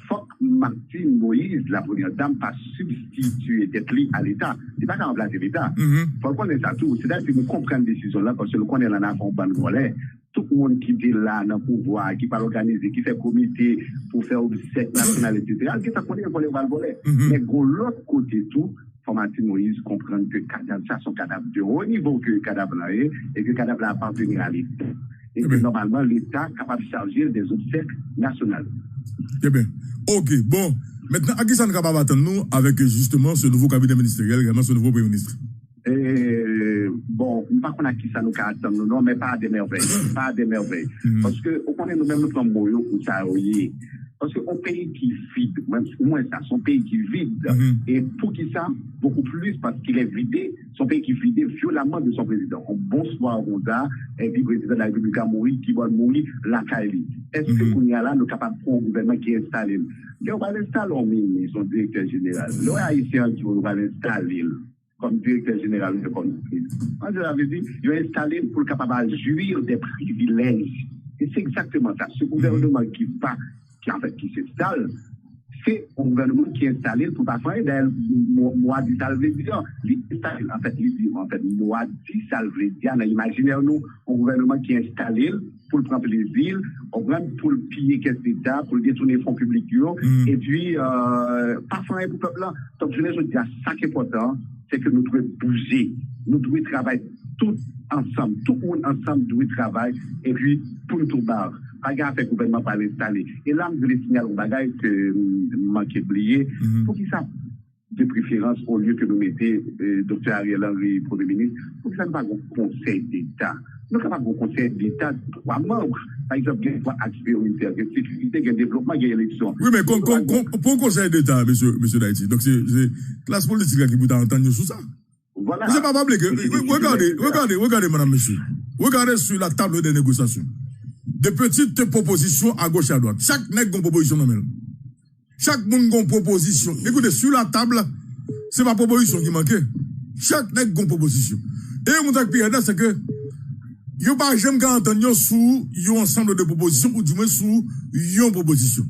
Faut que Martine Moïse, la première dame, pas substituer d'être liée à l'État. C'est pas qu'à remplacer l'État. Faut qu'on ait ça tout. C'est-à-dire que nous comprenons cette décision-là parce que le qu'on est là dans un volet. Tout le monde qui est là dans le pouvoir, qui peut organiser, qui fait comité pour faire obsèques nationales, etc., qui ça connaît pour les voler. Mais de l'autre côté tout, faut Martin Moïse comprendre que cadavre, ça sont cadavres de haut niveau que le cadavre là est, et que le cadavre là appartient à l'État. Et que normalement, l'État est capable de charger des obsèques nationales. Très bien. OK, bon. Maintenant, à qui ça ne capable d'attendre nous avec justement ce nouveau cabinet ministériel, également ce nouveau Premier ministre? Bon, pas qu'on a qui ça nous caractère, non, mais pas des merveilles. Pas des merveilles. Parce que, on connaît nous-mêmes nous sommes moyens pour ça, oui. Parce qu'un pays qui vide, moins ça, son pays qui vide, et pour qui ça, beaucoup plus parce qu'il est vidé, son pays qui vide violemment de son président. Bonsoir, Rosa, et puis le président de la République a mouru, qui va mourir, la Kaili. Est-ce que qu'on y a là, nous sommes capables de prendre un gouvernement qui est installé? On va l'installer en ministre, son directeur général. Le haïtien qui va l'installer comme directeur général de l'entreprise. Moi, je l'avais dit, il est installé pour le capable de jouir des privilèges. Et c'est exactement ça. Ce gouvernement qui s'installe, c'est un gouvernement qui est installé pour pas faire des mois du salvédia. Mois du salvédia, on imagine nous un gouvernement qui est installé pour prendre plaisir, pour le piller qu'est-ce d'État, pour détourner les fonds publics, et puis, pas faire pour le peuple là. Donc, je veux dire, ça qui est important, c'est que nous devons bouger, nous devons travailler tout ensemble, tout le monde ensemble doit travailler, et puis pour nous tout barre. Pas grave, le gouvernement pas l'installer. Et là, je voulais signaler un bagage que manqué oublié, pour qui ça, de préférence, au lieu que nous mettions Dr. Ariel Henry, Premier ministre, pour que ça ne pas un conseil d'État. Nous avons un conseil d'État de 3 membres. Par exemple, il y a un axe prioritaire, il y a sécurité, il y a développement, il y a élection. Oui, mais pour un conseil d'État, monsieur Daïti, donc c'est classe politique qui peut entendre sur ça. Voilà. Vous n'avez pas oublié que, regardez, madame, monsieur. Regardez sur la table des négociations. Des petites propositions à gauche et à droite. Chaque nègre a une proposition nommée. Chaque monde a une proposition. Écoutez, sur la table, c'est ma proposition qui manquait. Chaque nègre a une proposition. Et mon truc pire, c'est que, yo pas jamais entendre sous un ensemble de propositions, ou du moins sous une proposition.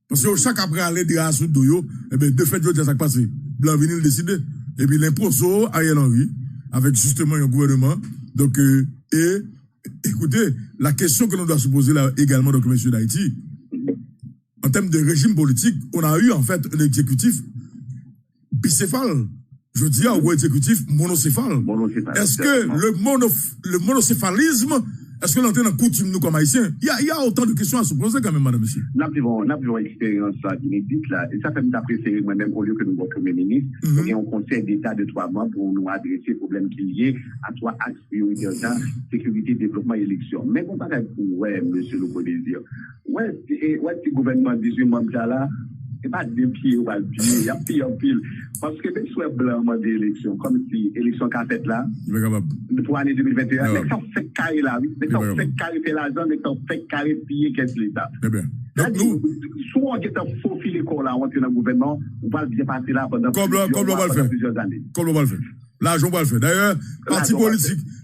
Parce que chaque après aller derrière sous doyo, eh ben, de fait, je dis ça qui passe. Blanc venir le décider. Et puis, l'imposo, Ariel Henry, avec justement un gouvernement. Donc, et, écoutez, la question que nous devons se poser là également, donc, monsieur d'Haïti, en termes de régime politique, on a eu, en fait, un exécutif bicéphale. Je dis un exécutif monocéphale. Est-ce que le monocéphalisme, est-ce que l'on est dans coutume, nous, comme haïtiens? Il y a autant de questions à se poser quand même, madame, monsieur. Nous avons une expérience inédite, là, et ça fait nous apprécier moi-même, au lieu que nous voyons Premier ministre, et un conseil d'État de 3 mois pour nous adresser aux problèmes qui liés à 3 axes prioritaires, sécurité, développement et élection. Mais on va dire, ouais, monsieur le désir. Ouais, si le gouvernement 18 membres là, c'est pas deux pieds ou un pied, il y a pile en pile. Parce que les souhaits blancs des élections, comme si l'élection qu'a faite là, pour l'année 2021, les gens fait carré là, les gens fait carré l'argent, les gens fait carré payer qu'est-ce l'État. Donc nous, soit on est un faux filet là, on est dans le gouvernement, on va bien passer là pendant plusieurs années. Comme on va le faire. L'argent va le faire. D'ailleurs,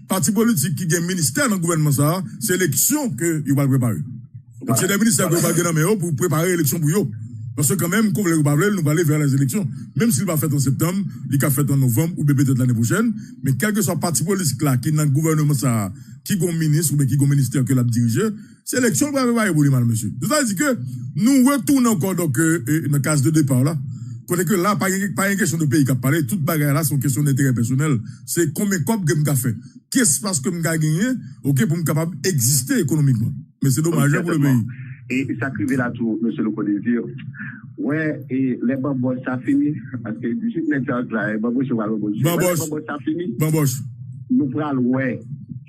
parti politique qui gagne ministère dans le gouvernement, ça, c'est l'élection qu'il va préparer. Donc, c'est des ministères qui vont gagner pour préparer l'élection pour eux. Parce que quand même, comme nous allons aller vers les élections, même s'il va faire en septembre, il va faire en novembre, ou peut-être l'année prochaine, mais quel que soit parti politique là, qui est dans le gouvernement, ça, qui est ministre, ou qui est ministère que l'a dirigé, c'est l'élection qui va préparer pour lui, madame, monsieur. Ça veut dire que nous retournons encore, donc, dans la case de départ là. Côté que là, pas une question de pays qui a parlé, toute bagarre là, c'est une question d'intérêt personnel. C'est combien de cop que m'ka fait. Qu'est-ce parce que m'ka gagné, ok, pour m'capable d'exister économiquement. Mais c'est dommage pour le pays. Et ça crive là tout, monsieur le Codésir. Ouais, et les bambos, ça finit. Parce que du sud network là, les bambos, je vais le bambos. Bambos, ça finit. Bambos. Nous prenons, ouais,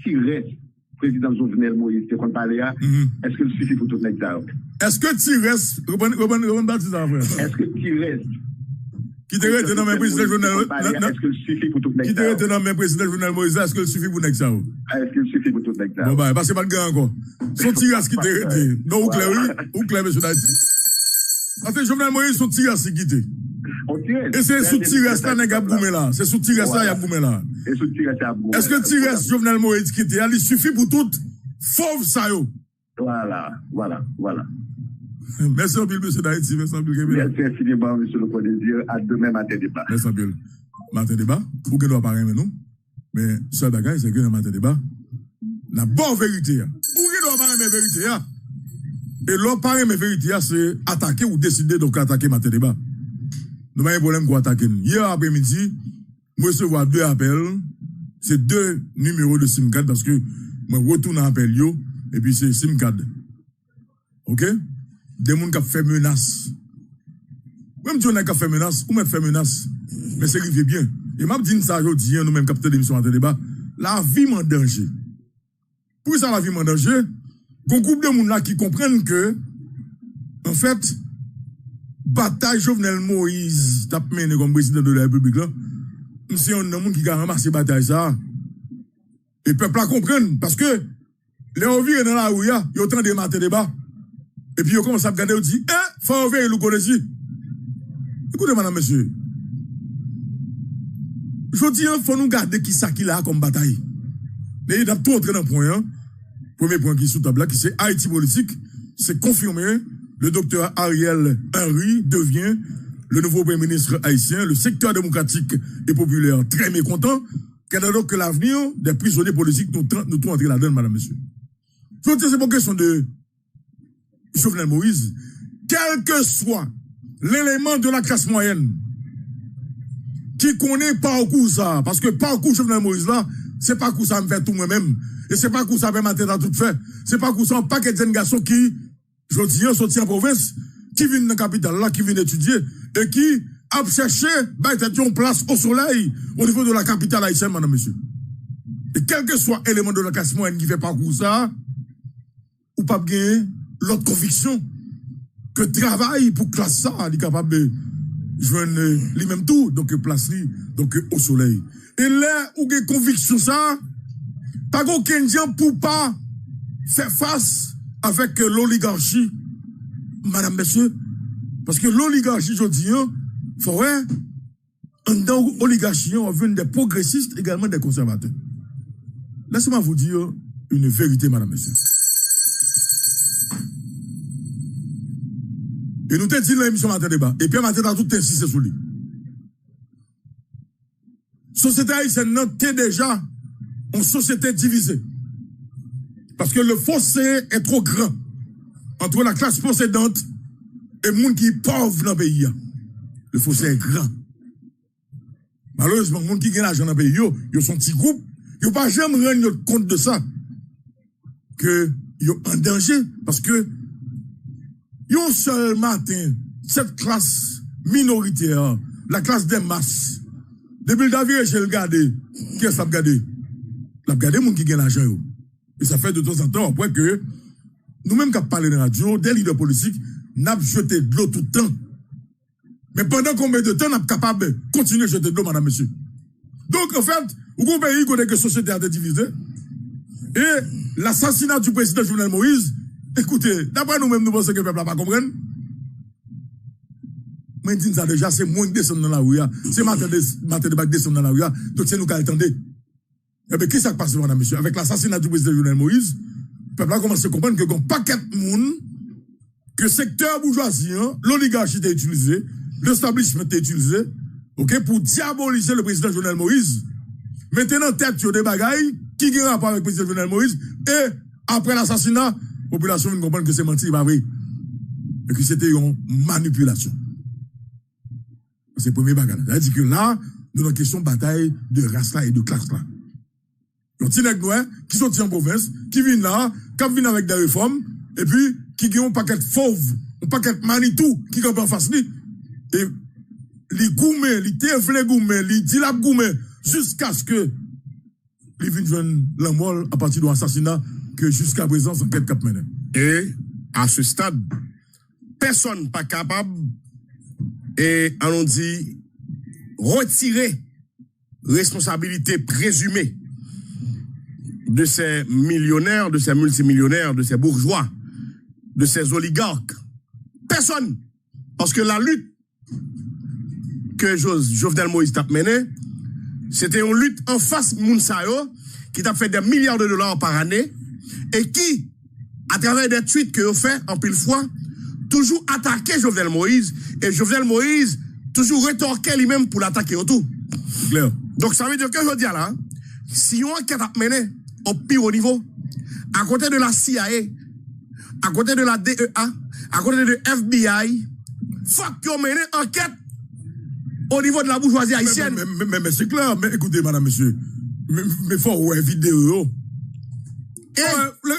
qui reste, président Jovenel Moïse, c'est qu'on parlait là, est-ce qu'il suffit pour tout le network? Est-ce que tu restes, est-ce que tu restes? Qui te reste dans mes présidents journal est-ce qu'il suffit pour tout le Qui te reste dans mes présidents journal Moïse, est-ce qu'il suffit pour Nexa? Est-ce qu'il suffit pour tout le Nexa? Bon, bah, parce que pas de gars encore. Son tirage qui te reste. Non, ou clair, monsieur Daïti. Parce que Jovenel Moïse, son tirage qui quitté. Et c'est sous tirage là, n'est-ce pas là. C'est sous tirage là, il y a boumé là. Est-ce que tirage Jovenel Moïse quitté, il suffit pour tout fauve ça yo? Voilà. Merci un peu, monsieur Daïti. Merci infiniment, monsieur le Codésir. À demain, matin débat. Merci un peu. Matin débat. Pour que nous apparaître nous. Mais, ce bagage, c'est que dans matin débat, la bonne vérité, pour que nous apparaître la vérité, et l'opparer la vérité, c'est attaquer ou décider donc attaquer matin débat. Nous avons un problème pour attaquer. Hier après-midi, moi, je recevoir 2 appels. C'est 2 numéros de SIM card parce que moi, retourne à appel, et puis c'est SIM card. OK? Des gens qui ont fait menace. Même si on a fait menace, ou même fait menace, mais c'est arrivé bien. Et m'a dit ça aujourd'hui, nous même capteur d'émission à débat, la vie en danger. Pour ça la vie en danger, qu'on groupe de gens là qui comprennent que, en fait, bataille Jovenel Moïse, tape mené comme président de la République là, c'est un homme qui a ramassé bataille ça. Et le peuple la comprenne, parce que, les envies dans la rue, ils ont de matin débat. Et puis, ils commencent à regarder, ils disent, faut envers le collège. Écoutez, madame, monsieur. Je dis, il faut nous garder qui ça qu'il a comme bataille. Mais il a tout entré dans le point, Premier point qui est sous table là, qui c'est Haïti politique. C'est confirmé. Le docteur Ariel Henry devient le nouveau premier ministre haïtien. Le secteur démocratique et populaire très mécontent. Donc que l'avenir des prisonniers politiques nous tout entrer là-dedans, madame, monsieur. Je veux dire, c'est pas question de Jovenel Moïse. Quel que soit l'élément de la classe moyenne qui connaît parcours ça, parce que parcours Jovenel Moïse là, c'est pas que ça me fait tout moi-même, et c'est pas que ça me ma tête à tout fait, c'est pas que ça un paquet de jeunes garçons qui, je dis, sortis en province, qui viennent dans la capitale là, qui viennent étudier, et qui a cherché, une place au soleil, au niveau de la capitale haïtienne, madame, monsieur. Et quel que soit l'élément de la classe moyenne qui fait parcours ça, ou pas gagner l'autre conviction, que travail pour classe ça, il est capable de joindre lui-même tout, donc place lui, donc au soleil. Et là, où il y a conviction ça, pas aucun gens pour pas faire face avec l'oligarchie, madame, monsieur, parce que l'oligarchie, je dis, faudrait, dans l'oligarchie, on veut des progressistes, également des conservateurs. Laissez-moi vous dire une vérité, madame, monsieur. Et nous t'ai dit dans l'émission matin débat. Et puis matin t'as tout insisté sur lui. Société haïtienne t'es déjà en société divisée. Parce que le fossé est trop grand entre la classe possédante et le monde qui est pauvre dans le pays. Le fossé est grand. Malheureusement, le monde qui gagne l'argent dans le pays, ils sont petits groupes, ils ne pas jamais rendre compte de ça. Que ils sont en danger parce que un seul matin, cette classe minoritaire, la classe des masses, depuis le David, j'ai regardé, qui est-ce que regardé? La regardé, moun qui gagne l'argent. Et ça fait de temps en temps, après que, nous-mêmes qui parlons de la radio, des leaders politiques, n'a jeté de l'eau tout le temps Mais pendant combien de temps on est capable de continuer à jeter de l'eau, madame, monsieur? Donc, en fait, au pays, connaît que la société a été divisée. Et l'assassinat du président Jovenel Moïse, écoutez, d'après nous-mêmes, nous pensons que le peuple n'a pas compris. Mais dis ça déjà, c'est moins de descendre dans la rue. C'est matin de bac descendre dans la rue. Donc, c'est nous qui attendons. Et bien, qu'est-ce qui s'est passé, madame, monsieur? Avec l'assassinat du président Jovenel Moïse, le peuple a commencé à comprendre que un paquet de monde, que le secteur bourgeoisie, l'oligarchie était utilisé, l'establishment était utilisé, ok, pour diaboliser le président Jovenel Moïse. Maintenant, tête sur des bagailles qui ont rapport avec le président Jovenel Moïse, et après l'assassinat, la population vient comprendre que c'est menti, pas vrai. Et que c'était une manipulation. C'est le premier bagage. C'est-à-dire que là, nous avons une question de bataille de race là et de classe là. Il y a des nègres noirs qui sont en province, qui viennent là, qui viennent avec des réformes, et puis qui ont un paquet de fauves, un paquet de manitou, qui campent en face de lui. Et les gourmets, les téflés gourmets, les dilap gourmets, jusqu'à ce que les viennent joindre la mort à partir de l'assassinat que jusqu'à présent, sont quelques cap mené. Et à ce stade, personne pas capable et on dit retirer responsabilité présumée de ces millionnaires, de ces multimillionnaires, de ces bourgeois, de ces oligarques. Personne. Parce que la lutte que Jovenel Moïse t'a menée, c'était une lutte en face Mounsayo, qui t'a fait des milliards de dollars par année, et qui, à travers des tweets que vous fait en pile fois, toujours attaqué Jovenel Moïse, et Jovenel Moïse toujours rétorqué lui-même pour l'attaquer autour. Claire. Donc ça veut dire que je dis là, si on a mené au pire niveau, à côté de la CIA, à côté de la DEA, à côté de FBI, faut qu'on mène enquête au niveau de la bourgeoisie haïtienne. Mais c'est clair, mais écoutez, madame, monsieur, mais faut ouais vidéo.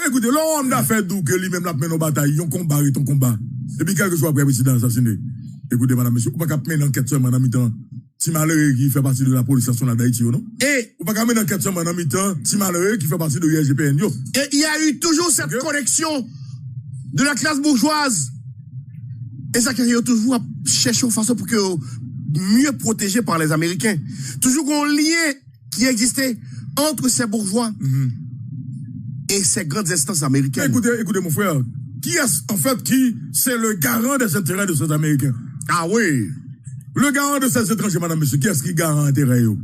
Écoutez, l'homme a fait d'où que lui-même l'a mené en bataille, il combat et ton combat. Et puis quelques jours après, le président assassiné. Écoutez, madame, monsieur, on ne peut pas mener enquête seulement en mi-temps. Si malheureux qui fait partie de la police nationale d'Haïti, non? Et on ne peut pas mener enquête seulement en mi-temps. Si malheureux qui fait partie de l'IGPN, yo. Et il y a eu toujours cette connexion de la classe bourgeoise. Et ça qui a toujours cherché une façon pour que mieux protégé par les Américains. Toujours un lien qui existait entre ces bourgeois et ces grandes instances américaines. Écoutez, mon frère, qui est en fait c'est le garant des intérêts de ces Américains? Ah oui. Le garant de ces étrangers, madame, monsieur, qui est-ce qui garant intérêt, yo?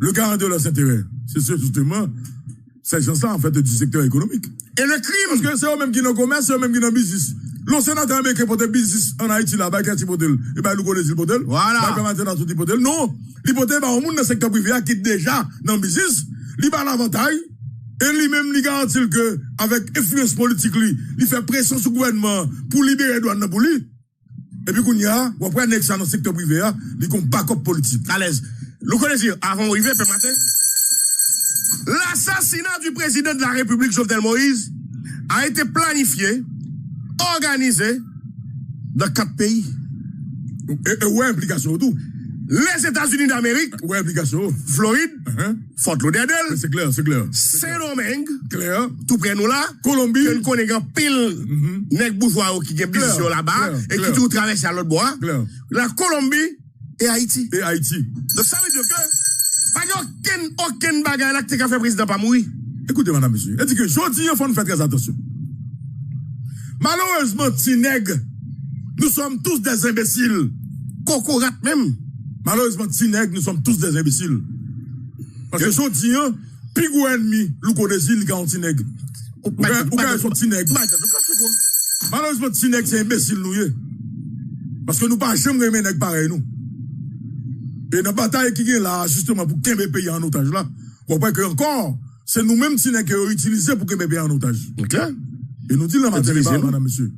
Le garant de leurs intérêts. C'est justement ces gens-là, en fait, du secteur économique. Et le crime! Parce que c'est eux-mêmes qui ont commerce, c'est eux-mêmes qui ont business. Le sénateur américain pour des business en Haïti, là-bas, qui a l'hypothèque. Et ben, nous connaissons l'hypothèque. Voilà. Dans toute l'hypothèque. Non. L'hypothèque, bah, au monde dans le secteur privé, qui est déjà dans le business, il va l'avantage. Et lui-même, il garantit que, avec influence politique, il fait pression sur le gouvernement pour libérer les douanes pour lui. Et puis, qu'on y a, on prend un dans le secteur privé, il y a un backup politique. À l'aise. Vous connaissez, avant d'arriver, ce matin, l'assassinat du président de la République, Jovenel Moïse, a été planifié, organisé dans 4 pays. Et où est l'implication tout? Les États-Unis d'Amérique. Où est l'implication? Floride. Fort Lauderdale. C'est clair, c'est clair. Saint-Domingue. Clair. Tout près nous là. Colombie. Nous connaissons pile nèg bourgeois qui ont business là-bas et qui tout traverse à l'autre bois. La Colombie et Haïti. Et Haïti. Donc ça veut dire que pas aucun bagage là qui a fait président pas mourir. Écoutez, madame, monsieur. Elle dit que aujourd'hui, il faut nous faire très attention. Malheureusement, Tineg, nous sommes tous des imbéciles. Cocorat même. Malheureusement, Tineg, nous sommes tous des imbéciles. Parce que aujourd'hui, plus gros ennemi, nous connaissons le gars en Tineg. Ou quand son Tineg. Malheureusement, Tineg, c'est imbécile, nous. Parce que nous pas jamais aimer nèg pareil, nous. Et dans la bataille qui est là, justement, pour qu'un pays en otage, là, on voit que encore, c'est nous-mêmes Tineg qui ont utilisé pour qu'un pays en otage. Ok. Et nous disons la matière, madame, monsieur.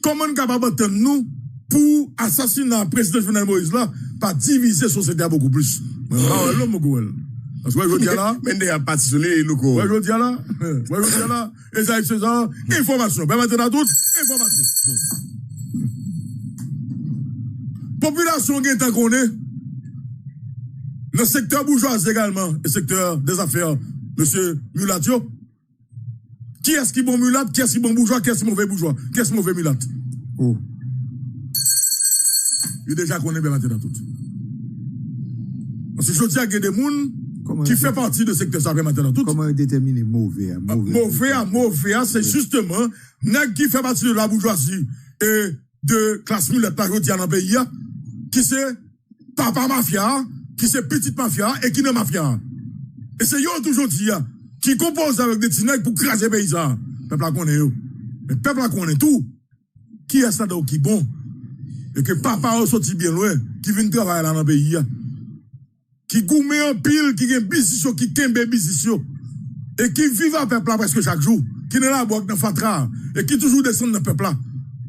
Comment nous sommes capables de nous pour assassiner le président Jovenel Moïse là, pas diviser la société beaucoup plus? Parce que je dis là. Mais il n'y a pas de soleil, Louko. Ouais, je dis là. Ouais, je dis là. Et ça, c'est ça. Information. Ben maintenant, toute information. Population qui est en connaît. Le secteur bourgeois également. Le secteur des affaires. Monsieur Mulatio. Qui est-ce qui est bon mulat? Qui est-ce qui est bon bourgeois? Qui est-ce qui est mauvais bourgeois? Qui est-ce qui est mauvais mulat? Oh. il déjà connaît bien maintenant tout. Parce que je dis à des gens qui fait partie de secteur ça maintenant tout. Comment déterminer mauvais? Mauvais, c'est justement, nèg qui fait partie de la bourgeoisie et de classe militaire dans le pays, qui c'est papa mafia, qui c'est petite mafia et qui n'est mafia. Et c'est eux toujours dit, qui compose avec des petits nègres pour craser les paysans. Peuple la connaît, mais peuple la connaît tout. Qui est ça donc qui bon? Et que papa a sorti bien loin, qui vient travailler dans le pays. Qui gourmet en pile, qui a business, qui kembe business, et qui vit à peuple là presque chaque jour, qui n'est là boire dans fatra, et qui toujours descend dans peuple là.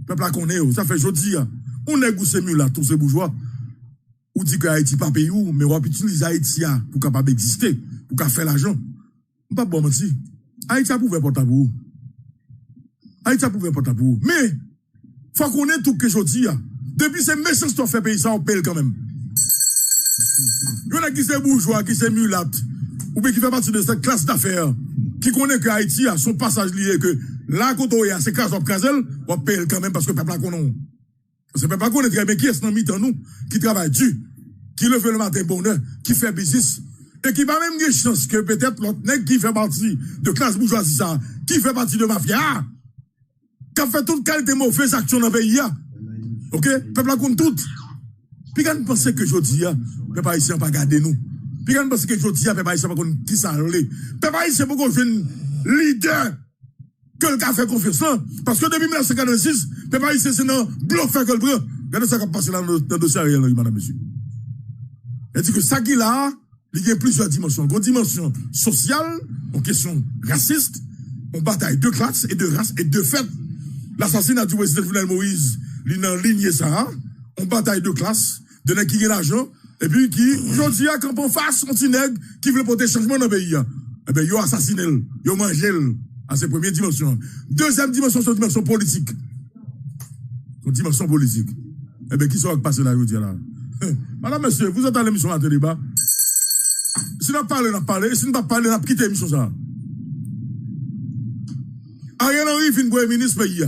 Peuple là connaît, ça fait jodi, on est goûté mieux là, tous ces bourgeois. Ou dit que Haïti pas pays où, mais on va utiliser Haïti pour capable exister, pour faire l'argent. On pas bon mentir. Haïti a prouvé pour tabou. Haïti a prouvé pour tabou. Mais, faut qu'on ait tout que je dis. Depuis ces méchants qui ont fait pays, ça, on paye quand même. Il y en a qui sont bourgeois, qui sont mulâtres, ou bien qui fait partie de cette classe d'affaires, qui connaît que Haïti a son passage lié, que là, quand on y a ces classes de Kazel, on paye quand même parce que le peuple a connaît. Parce que le peuple a connaît très bien qui est dans le nous, qui travaille dur, qui lève le matin bonheur, qui fait business, et qui va même des chances que peut-être l'autre nègre qui fait partie de classe bourgeoisie, ça, qui fait partie de mafia, qui a fait toute qualité de mauvaises actions dans le pays. Ok? Le peuple a connaît tout. Puis quand on pense que je dis, peuple haïtien pas garder nous. Puis quand on pense que je dis, peuple haïtien pas connaître qui ça l'est. Peuple haïtien pas qu'on jeune leader que le gars fait confiance. Parce que depuis 1956, peuple haïtien c'est dans bloc fait que le prend. Regardez ça qui a passé dans le dossier Ariel Henry, madame, monsieur. Elle dit que ça qui là, il y a plusieurs dimensions. Une dimension sociale, en question raciste, on bataille de classe et de race et de fait. L'assassinat du président Jovenel Moïse, il a ligné ça, on bataille de classe, de nèg qui gagne l'argent, et puis qui, aujourd'hui, quand on face, on petit nèg qui veut porter changement dans le pays. Eh bien, ils ont assassiné, ils ont mangé à ses premières dimensions. Deuxième dimension, c'est une dimension politique. Une dimension politique. Eh bien, qui sont passés là, aujourd'hui, là? Madame, monsieur, vous êtes à l'émission à la débat. Si nous parlons, nous parlons. Si nous ne parlons pas, nous quittons l'émission, ça. Ariel Henry fin premier ministre pays.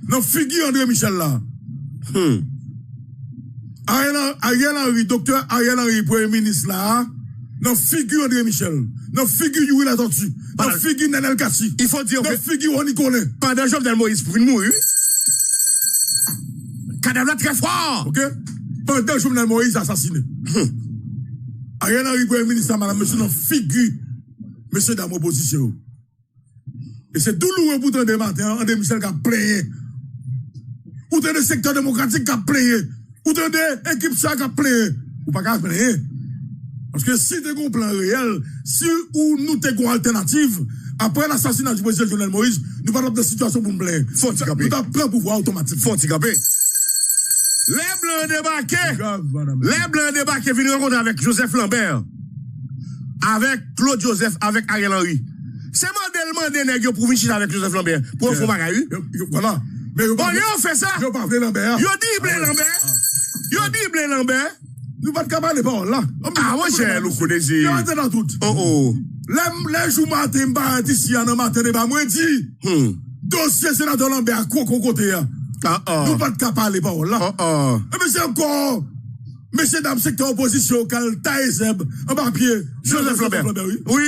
Non, figure André Michel là. Ariel Henry, docteur Ariel Henry, premier ministre là. Non, figure André Michel. Non, figure Yuri la tortue. Non, figure Nenel Kassi. Il faut dire que. Non, figure Ronnie Colin. Pendant Jovenel Moïse pour une mourir. Cadavre très fort. Ok? Pendant Jovenel Moïse assassiné. Ariel Henry, premier ministre, madame, monsieur, non, figure. Monsieur dans l'opposition. Et c'est douloureux pour des matins, André Michel qui a playé. Ou des secteurs démocratiques qui a playé. Ou des équipes qui a playé. Ou pas qu'à playé. Parce que si tu as un plan réel, si ou nous t'es une alternative, après l'assassinat du président Jovenel Moïse, nous parlons de situation pour nous plaire. Faut t'y caper. Nous avons plein pouvoir automatique. Faut t'y caper. Les Blancs débarqués viennent rencontrer avec Joseph Lambert, avec Claude Joseph, avec Ariel Henry. C'est modèlement des nègres pour venir avec Joseph Lambert, pour faire magaï. Voilà. Mais bon, ils fait ça. Ils parlent de Lambert. Ils dit Blé Lambert. Ils dit Blé Lambert. Nous pas de cabaret pas là. Ah, moi, j'ai le coup des yeux. Ils dans tout. Oh. Les jours matin, pas ici, en matin, pas moins dit. Dossier sénateur Lambert, quoi qu'on côté. Nous pas de cabaret pas là. Mais c'est encore. Monsieur dame secteur opposition, Kalta Zeb, en papier. Joseph Lambert. Oui.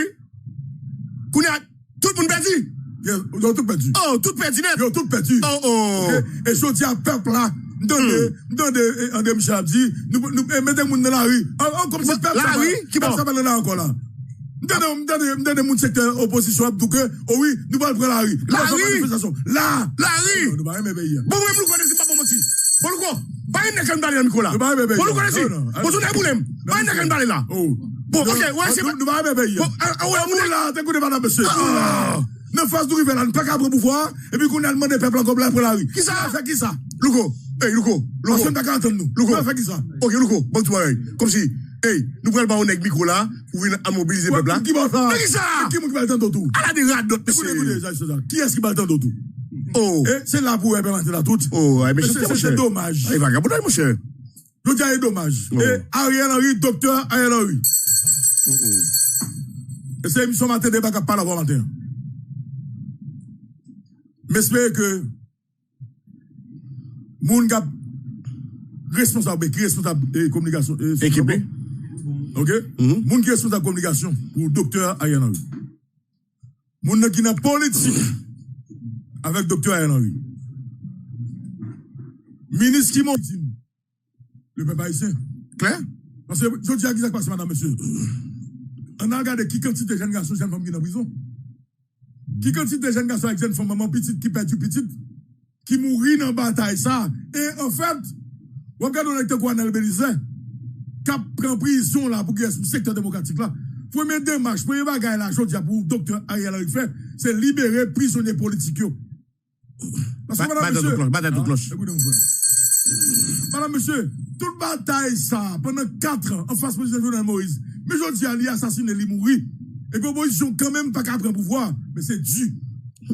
Kounia, tout le monde perdu. Ils ont tout perdu. Oh, tout perdu net. Ils ont tout perdu. Oh. Et je dis à peuple là, André Michel a dit, nous mettons les gens dans la rue. Comme si peuple. La rue? Qui bon? Ça va là encore là. Donnez mon secteur opposition pour que, oh oui, nous allons prendre la rue. La rue? La rue? Nous allons payer. Bon, nous connaissons pas pour mentir. Bon, pas une nègre dans Nicolas. Bon, nous connaissons. Bon, nous n'avons pas une nègre dans là. Bon, ok, ouais, c'est pas. Nous allons payer. Bon, ouais, là, t'écoutez, madame, monsieur. Nous faisons du rival, nous pas qu'à prendre pouvoir, et puis qu'on a demandé peuple comme là pour la rue. Qui ça? Fait qui ça? Luko. Hey, Luko. Parce qu'on t'a qu'à entendre nous. Luko. Fait qui ça? Ok, Luko. Bon, tu vois, comme si, hey, nous prenons pas un nègre micro là, pour venir à mobiliser le peuple là. Qui va ça? Qui ça? Qui va le temps d'auto? Elle a des rats d'autres, Écoutez, qui est-ce qui va le temps d'auto? Oh. Et c'est là pour permettre la toute. Oh, mais c'est dommage. Il va gaboter, mon cher. Je dis, c'est dommage. Et Ariel Henry, docteur Ariel Henry. Et c'est l'émission matin débat qui parle avant matin. Mais j'espère que moun responsable communication. Équipé. OK? Moun qui est responsable communication pour docteur Ariel Henry. Moun qui est politique avec docteur Ariel Henry. Ministre qui m'a dit, le peuple haïtien. Clair? Parce que je dis à qui ça passe, madame, monsieur. On a regardé qui quantité de jeunes garçons, jeunes femmes qui sont en prison. Qui quantité de jeunes garçons avec jeunes femmes, maman petite, qui perd du petit, qui mourit dans la bataille, ça. Et en fait, regardez, on a été quoi dans le Belize, qui prend prison là pour le secteur démocratique là. Première démarche, première bagaille là, je dis pour le docteur Ariel Henry fait, c'est libérer prisonniers politiques. Parce que madame, monsieur. Bataille de cloche. Madame, monsieur, toute bataille ça, pendant 4 ans, en face du président Jovenel Moïse, mais je dis à lui assassiner, lui mourir. Et l'opposition, quand même, pas qu'à prendre pouvoir, mais c'est dû.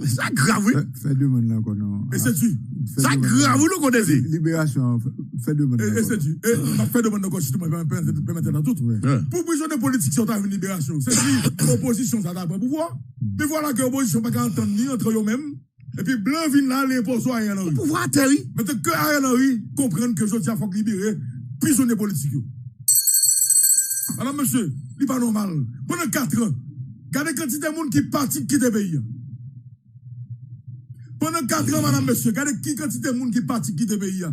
Ça grave, oui. Fait deux mois là qu'on a. Et c'est dû. Ça grave, nous qu'on dit. Libération, fait deux mois. Et c'est dû. Et on fait de bonnes constitutions, permettre dans tout. Pour prisonniers politiques, si on a une libération, c'est si l'opposition, ça n'a pas pouvoir. Mais voilà que l'opposition n'a pas qu'à entendre ni entre eux-mêmes. Et puis, blanc vient là, l'impôt sur Ariel Henry. Pouvoir atterrir. Maintenant que Ariel Henry comprenne que je tiens à libérer prisonniers politiques. Madame, monsieur, il n'est pas normal. Pendant 4 ans, regardez quantité de monde qui partit quitter le pays. Pendant 4 ans, madame, monsieur, regardez qui quantité de monde qui partit quitter le pays.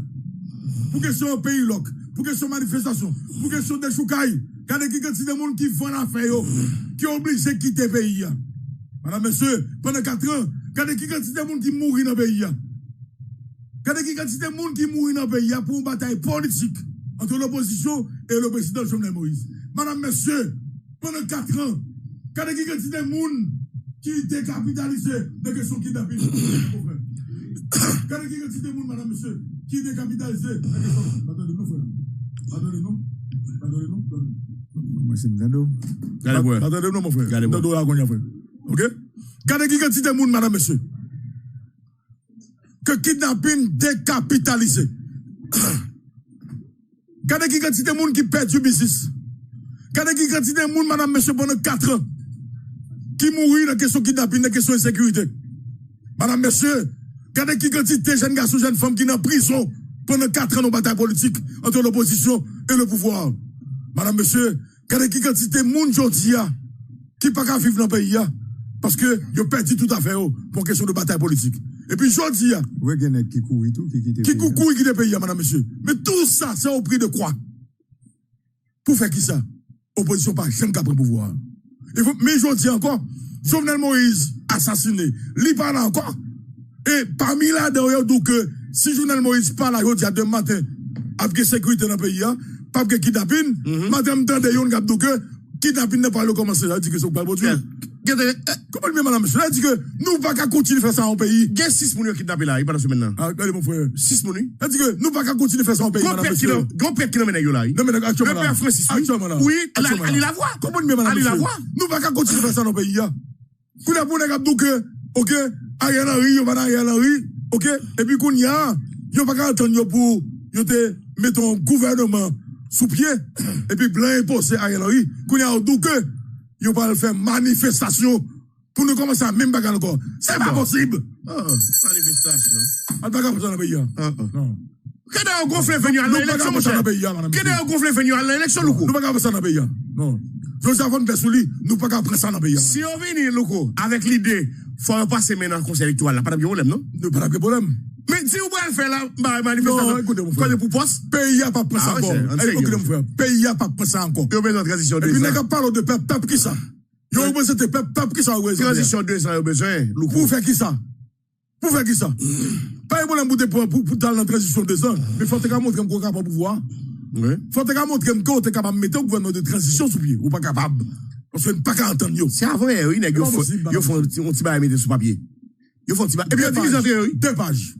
Pour question pays loc, pour question manifestation, pour question de choukaï, regardez qui quantité de monde qui vend l'affaire, qui est obligé de quitter le pays. Madame, monsieur, pendant 4 ans, regardez qui quantité de monde qui mourit dans le pays. Regardez qui quantité de monde qui mourit dans le pays pour une bataille politique entre l'opposition et le président Jovenel Moïse. Madame, monsieur, pendant 4 ans, regardez qui quantité de monde qui décapitalisé de questions kidnapping. Regardez qui quantité de monde, madame, monsieur, qui décapitalisé de questions. Attendez-nous, frère. Attendez-nous. Attendez-nous. Moi, c'est Mgando. Attendez-nous, mon frère. Attendez-nous, frère. OK? Regardez qui quantité de monde, madame, monsieur. Que kidnapping décapitalisé. Regardez qui quantité de monde qui perd du business. Regardez qui quantité de monde, madame, monsieur, pendant 4 ans. Qui mourit dans la question kidnapping, dans la question de sécurité. Madame, monsieur, regardez qui quantité de jeunes garçons, jeunes femmes qui sont en prison pendant 4 ans dans la bataille politique entre l'opposition et le pouvoir. Madame, monsieur, regardez qui quantité de monde aujourd'hui qui ne peut pas vivre dans le pays parce que ils perdu tout à fait pour question de bataille politique. Et puis aujourd'hui, oui, il y a qui court tout, qui court qui le pays, madame, monsieur. Mais tout ça, c'est au prix de quoi? Pour faire qui ça? Opposition pas jamais capable de pouvoir. Mais je dis encore, Jovenel Moïse assassiné, il parle encore. Et parmi là, d'ailleurs, donc, si Jovenel Moïse parle, il y a demain matin, avec sécurité dans le pays, pas de kidnapping, madame tande yon gap donc, kidnapping n'est pas le commencer, elle dit que c'est pas le Dieu. Comment le madame, monsieur, elle dit que nous pas qu'à continuer à faire ça en pays. Il y a 6 personnes qui kidnappés là, il pas dans ce maintenant. Ah, regardez mon frère. 6 personnes. Elle dit que nous pas qu'à continuer à faire ça en pays, madame, monsieur. Grand père qui l'emmène là. Non, mais actuellement le père Francis, oui, allez la voir. Comment le madame, monsieur? Nous pas qu'à continuer à faire ça dans le pays, Qu'on a pour les gars, donc, ok, Ariel Henry, on va Ariel Henry, ok, et puis qu'on y a, yon pas qu'à attendre pour, yon te, mettons, gouvernement sous pied, et puis blanc imposé Ariel Henry, qu'on y a, donc, yon pas faire manifestation, pour nous commencer à même bagarre encore. C'est pas possible! Manifestation. On pas qu'à faire ça dans le pays, non. Qu'est-ce qu'on gonfle venu à l'élection, mon cher? Qu'est-ce qu'on gonfle venu à l'élection, Louko? Nous pas qu'à faire ça dans le pays, non. Nous avons fait souli, nous pas qu'à prendre ça dans le pays. Si on vient, Louko, avec l'idée, faut passer maintenant au conseil électoral, là, pas de problème, non? Nous pas de problème. Mais si vous pouvez le faire là, manifestation. Non, écoutez, mon frère. Quand pour poste? Pays a pas prendre ça encore. Écoutez, mon frère. Pays a pas prendre ça encore. Il y a besoin de transition 2 ans. Et puis, nous parlons de peuple qui ça? Il y a besoin de peuple qui ça? Transition 2 ans, il y a besoin, Louko. Pour faire qui ça? Pour faire qui ça? Pas un problème pour dans la transition 2 ans. Mais il faut que vous montrez qu'on est capable de pouvoir. Il faut que vous montrez qu'on est capable de mettre un gouvernement de transition sous pied. Ou pas capable. Parce que vous n'êtes pas entendre. C'est avant, ils font un petit bail à mettre sur papier. Ils font un petit bail. Et puis, ils ont 2 pages.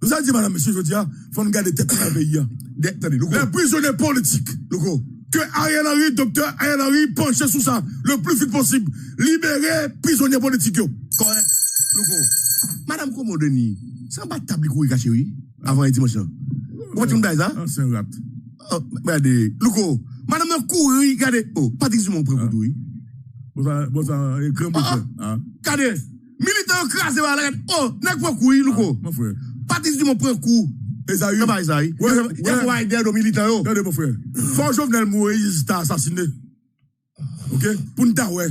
Vous avez dit, madame, monsieur, je dis, il faut nous garder tête dans le pays. Les prisonniers politiques. Que Ariel Henry, docteur Ariel Henry, penche sous ça le plus vite possible. Libérer prisonniers politiques. Correct. Madame Komodeni, c'est un bas de table qui est caché, oui, avant le dimanche. Vous voyez ça? C'est un rap. Regardez, Louko, madame n'a couru, regardez, oh, Patrick Dumont prend coup, oui. Bon, ça, écran bouche. Regardez, militant crasé, oh, n'a pas couru, Louko. Mon frère. Patrick Dumont prend coup, Esaïe. Non, pas Esaïe. Il y a aider nos militants. Regardez, mon frère. Faut Jovenel Moïse t'a assassiné. Ok? Pour nous t'aouer.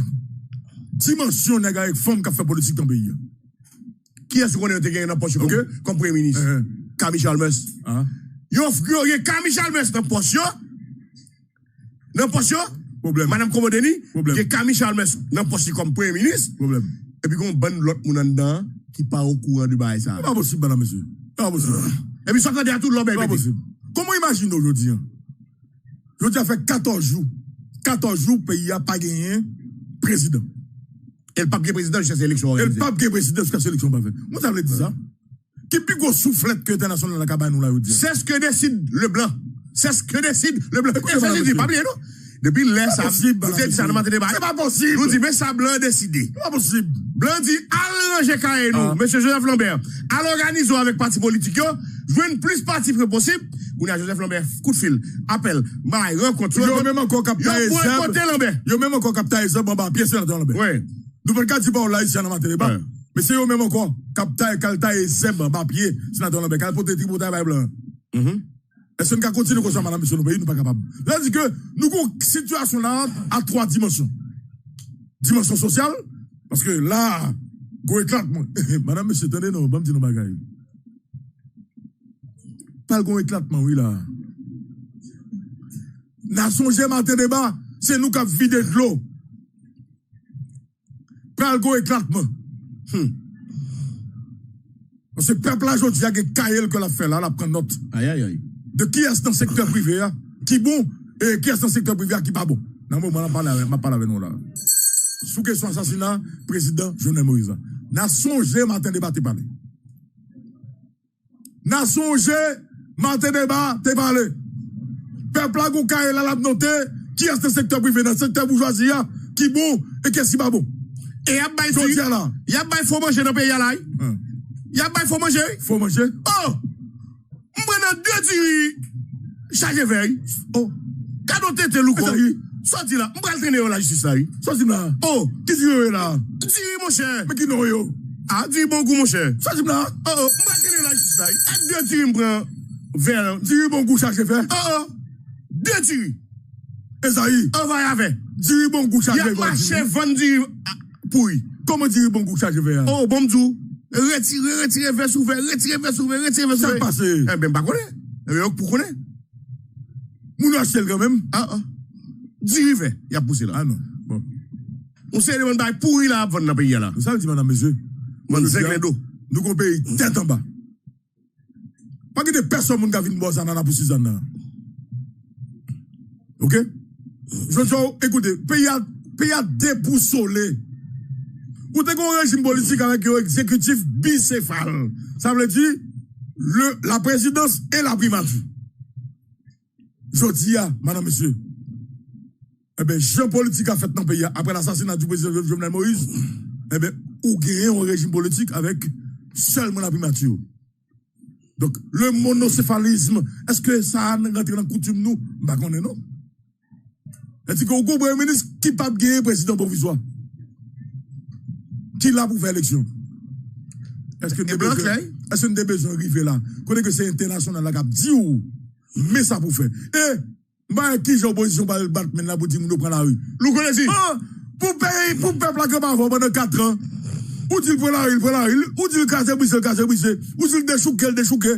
Dimension nègre avec femme qui a fait politique dans le pays. Qui est-ce qu'on a gagné dans le poche comme Premier ministre? Camille Chalmers. Yo, Camille Chalmers dans le poche. Dans le poche. Problème. Madame Komodeni. Problème. Il y a Camille Chalmers dans le poche comme Premier ministre. Problème. Et puis, on bonne l'autre moun dedans qui part au courant du bail ça. Pas possible, madame, monsieur. Pas possible. Et puis, ça quand à tout l'homme. Pas possible. Comment imagine aujourd'hui? Aujourd'hui, a fait 14 jours. 14 jours, le pays n'a pas gagné président. Et le pape qui est président jusqu'à l'élection. Et le pape qui est président jusqu'à l'élection. Moi, ça veut dire ça. Qui plus gros soufflette que l'international dans la cabane, nous, là, c'est ce que décide le blanc. C'est ce que décide le blanc. Et ça, je dis, pas bien, non? Depuis l'air, ça, vous êtes ça, c'est pas possible. Vous dites, mais ça, blanc décidé. C'est pas possible. Blanc dit, allez ranger nous, monsieur Joseph Lambert. Allons organisons avec parti politique, jouer plus parti que possible. On a Joseph Lambert, coup de fil, appel, maille, rencontre. Yo même encore capté Lambert. Yo même encore capté exemple, pied sénateur Lambert. Ouais. Nous ne pouvons pas là ici dans ma débat. Mais c'est eux même encore capté calta et zembe en papier sénateur Lambert. Quel pote tributaire bail blanc. Est-ce qu'on continue comme ça, madame, monsieur, nous pays, nous pas capable. Là, dit que nous avons une situation là à 3 dimensions. Dimension sociale, parce que là, go éclatement. Madame, monsieur, attendez, non, pas me dire nos bagailles. Pas le go éclatement, oui, là. Nation G matin débat, c'est nous qui avons vidé de l'eau. Pas le go éclatement. Parce que le peuple là, aujourd'hui, il y a des cahiers que l'a fait là, la prendre note. Aïe, aïe, aïe. De qui est-ce dans le secteur privé, qui bon, et qui est-ce dans le secteur privé, qui pas bon. Non, moi, je parle avec nous là. Sous question assassinat, président Jovenel Moïse. N'a songé, matin débat, t'es parlé. N'a songé, matin débat, t'es parlé. Peuple là, Goukaï, là, l'a noté, qui est dans le secteur privé, dans le secteur bourgeoisie, qui bon, et qui est-ce qui pas bon. Et y'a pas il faut manger dans le pays là. Y'a pas il faut manger. Faut manger. Oh! M'prenne 2 tirs, chargé veille. Oh! Cadeau tête louko. Sorti là, m'prenne traîner la justice là. Sorti là. Oh! Qui dit là? Tire mon cher. Mais qui non yo? Ah, dis bon goût mon cher. Sorti là. Oh! M'prenne traîner la justice là. 2 tirs m'prend vers. Dis bon goût chargé fait. Oh! 2 tirs. Esaïe. On va y avec. Dis bon goût chargé fait. Y'a marché vendu pouille. Comment dire bon goût chargé fait? Oh, bon m'dou. Retirez vers souverain, retirez vers souverain. Ça passe. Eh ben, pas connaître. Eh bien, pour connaître. Moun achète quand même. Dirivé, il a poussé là. Ah non. Bon. On sait les gens qui pourri là, avant dans le pays là. Ça le dit, madame, monsieur. Nous avons pays tête en bas. Pas que des personnes qui viennent boire ça dans la poussière. Ok? Je dis, écoutez, pays a déboussolé. Ou t'es un régime politique avec un exécutif bicéphale. Ça veut dire la présidence et la primature. Je dis, madame, monsieur, eh bien, jeu politique a fait dans le pays après l'assassinat du président Jovenel Moïse, eh bien, ou gagner un régime politique avec seulement la primature. Donc, le monocéphalisme, est-ce que ça rentre dans la coutume nous? Bah, qu'on est non. Est-ce qu'on a un premier ministre qui pas gagner président provisoire? Qui l'a pour faire l'élection? Est-ce que nous avons besoin d'arriver là? Connaît que c'est international là, qui dit ou, mais ça pour faire. Et, bah, qui j'ai opposition par le Batman là pour dire nous prendre la rue? Nous connaissons. Pour payer, pour peuple là que pas pendant 4 ans. Ou dit pour la rue, ou dit le casser, ou dit le déchouquer.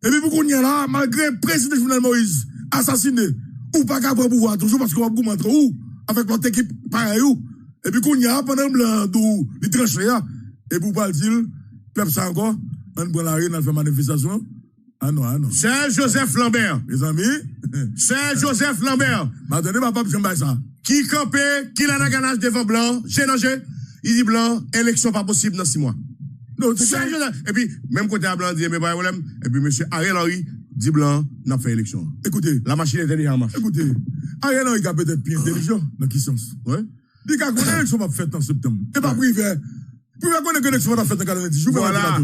Et puis pour qu'on y a là, malgré le président Jovenel Moïse, assassiné, ou pas capable de pouvoir, toujours parce qu'on va vous montrer où, avec notre équipe, pareil où. Et puis qu'on y a pendant blanc, d'où, les tranchées là, et pour pas le dire, peuple ça encore, on prend la rue, on fait manifestation. Ah non. C'est Joseph Lambert. Mes amis. C'est Joseph Lambert. Attendez, ma pape, j'aime ça. Qui campait, qui l'a gagné devant blanc, j'ai nagé. Il dit blanc, élection pas possible dans 6 mois. Non, c'est ça. Et puis, même côté à blanc, dit, mais pas de problème. Et puis, monsieur Ariel Henry dit blanc, n'a fait élection. Écoutez. La machine est déjà en marche. Écoutez. Ariel Henry a peut-être plus intelligent. Dans quel sens? Ouais. Il a qu'on a l'élection va faite en septembre. Et pas privé. Puis, on a qu'on a l'élection va faite en 90 jours. Voilà.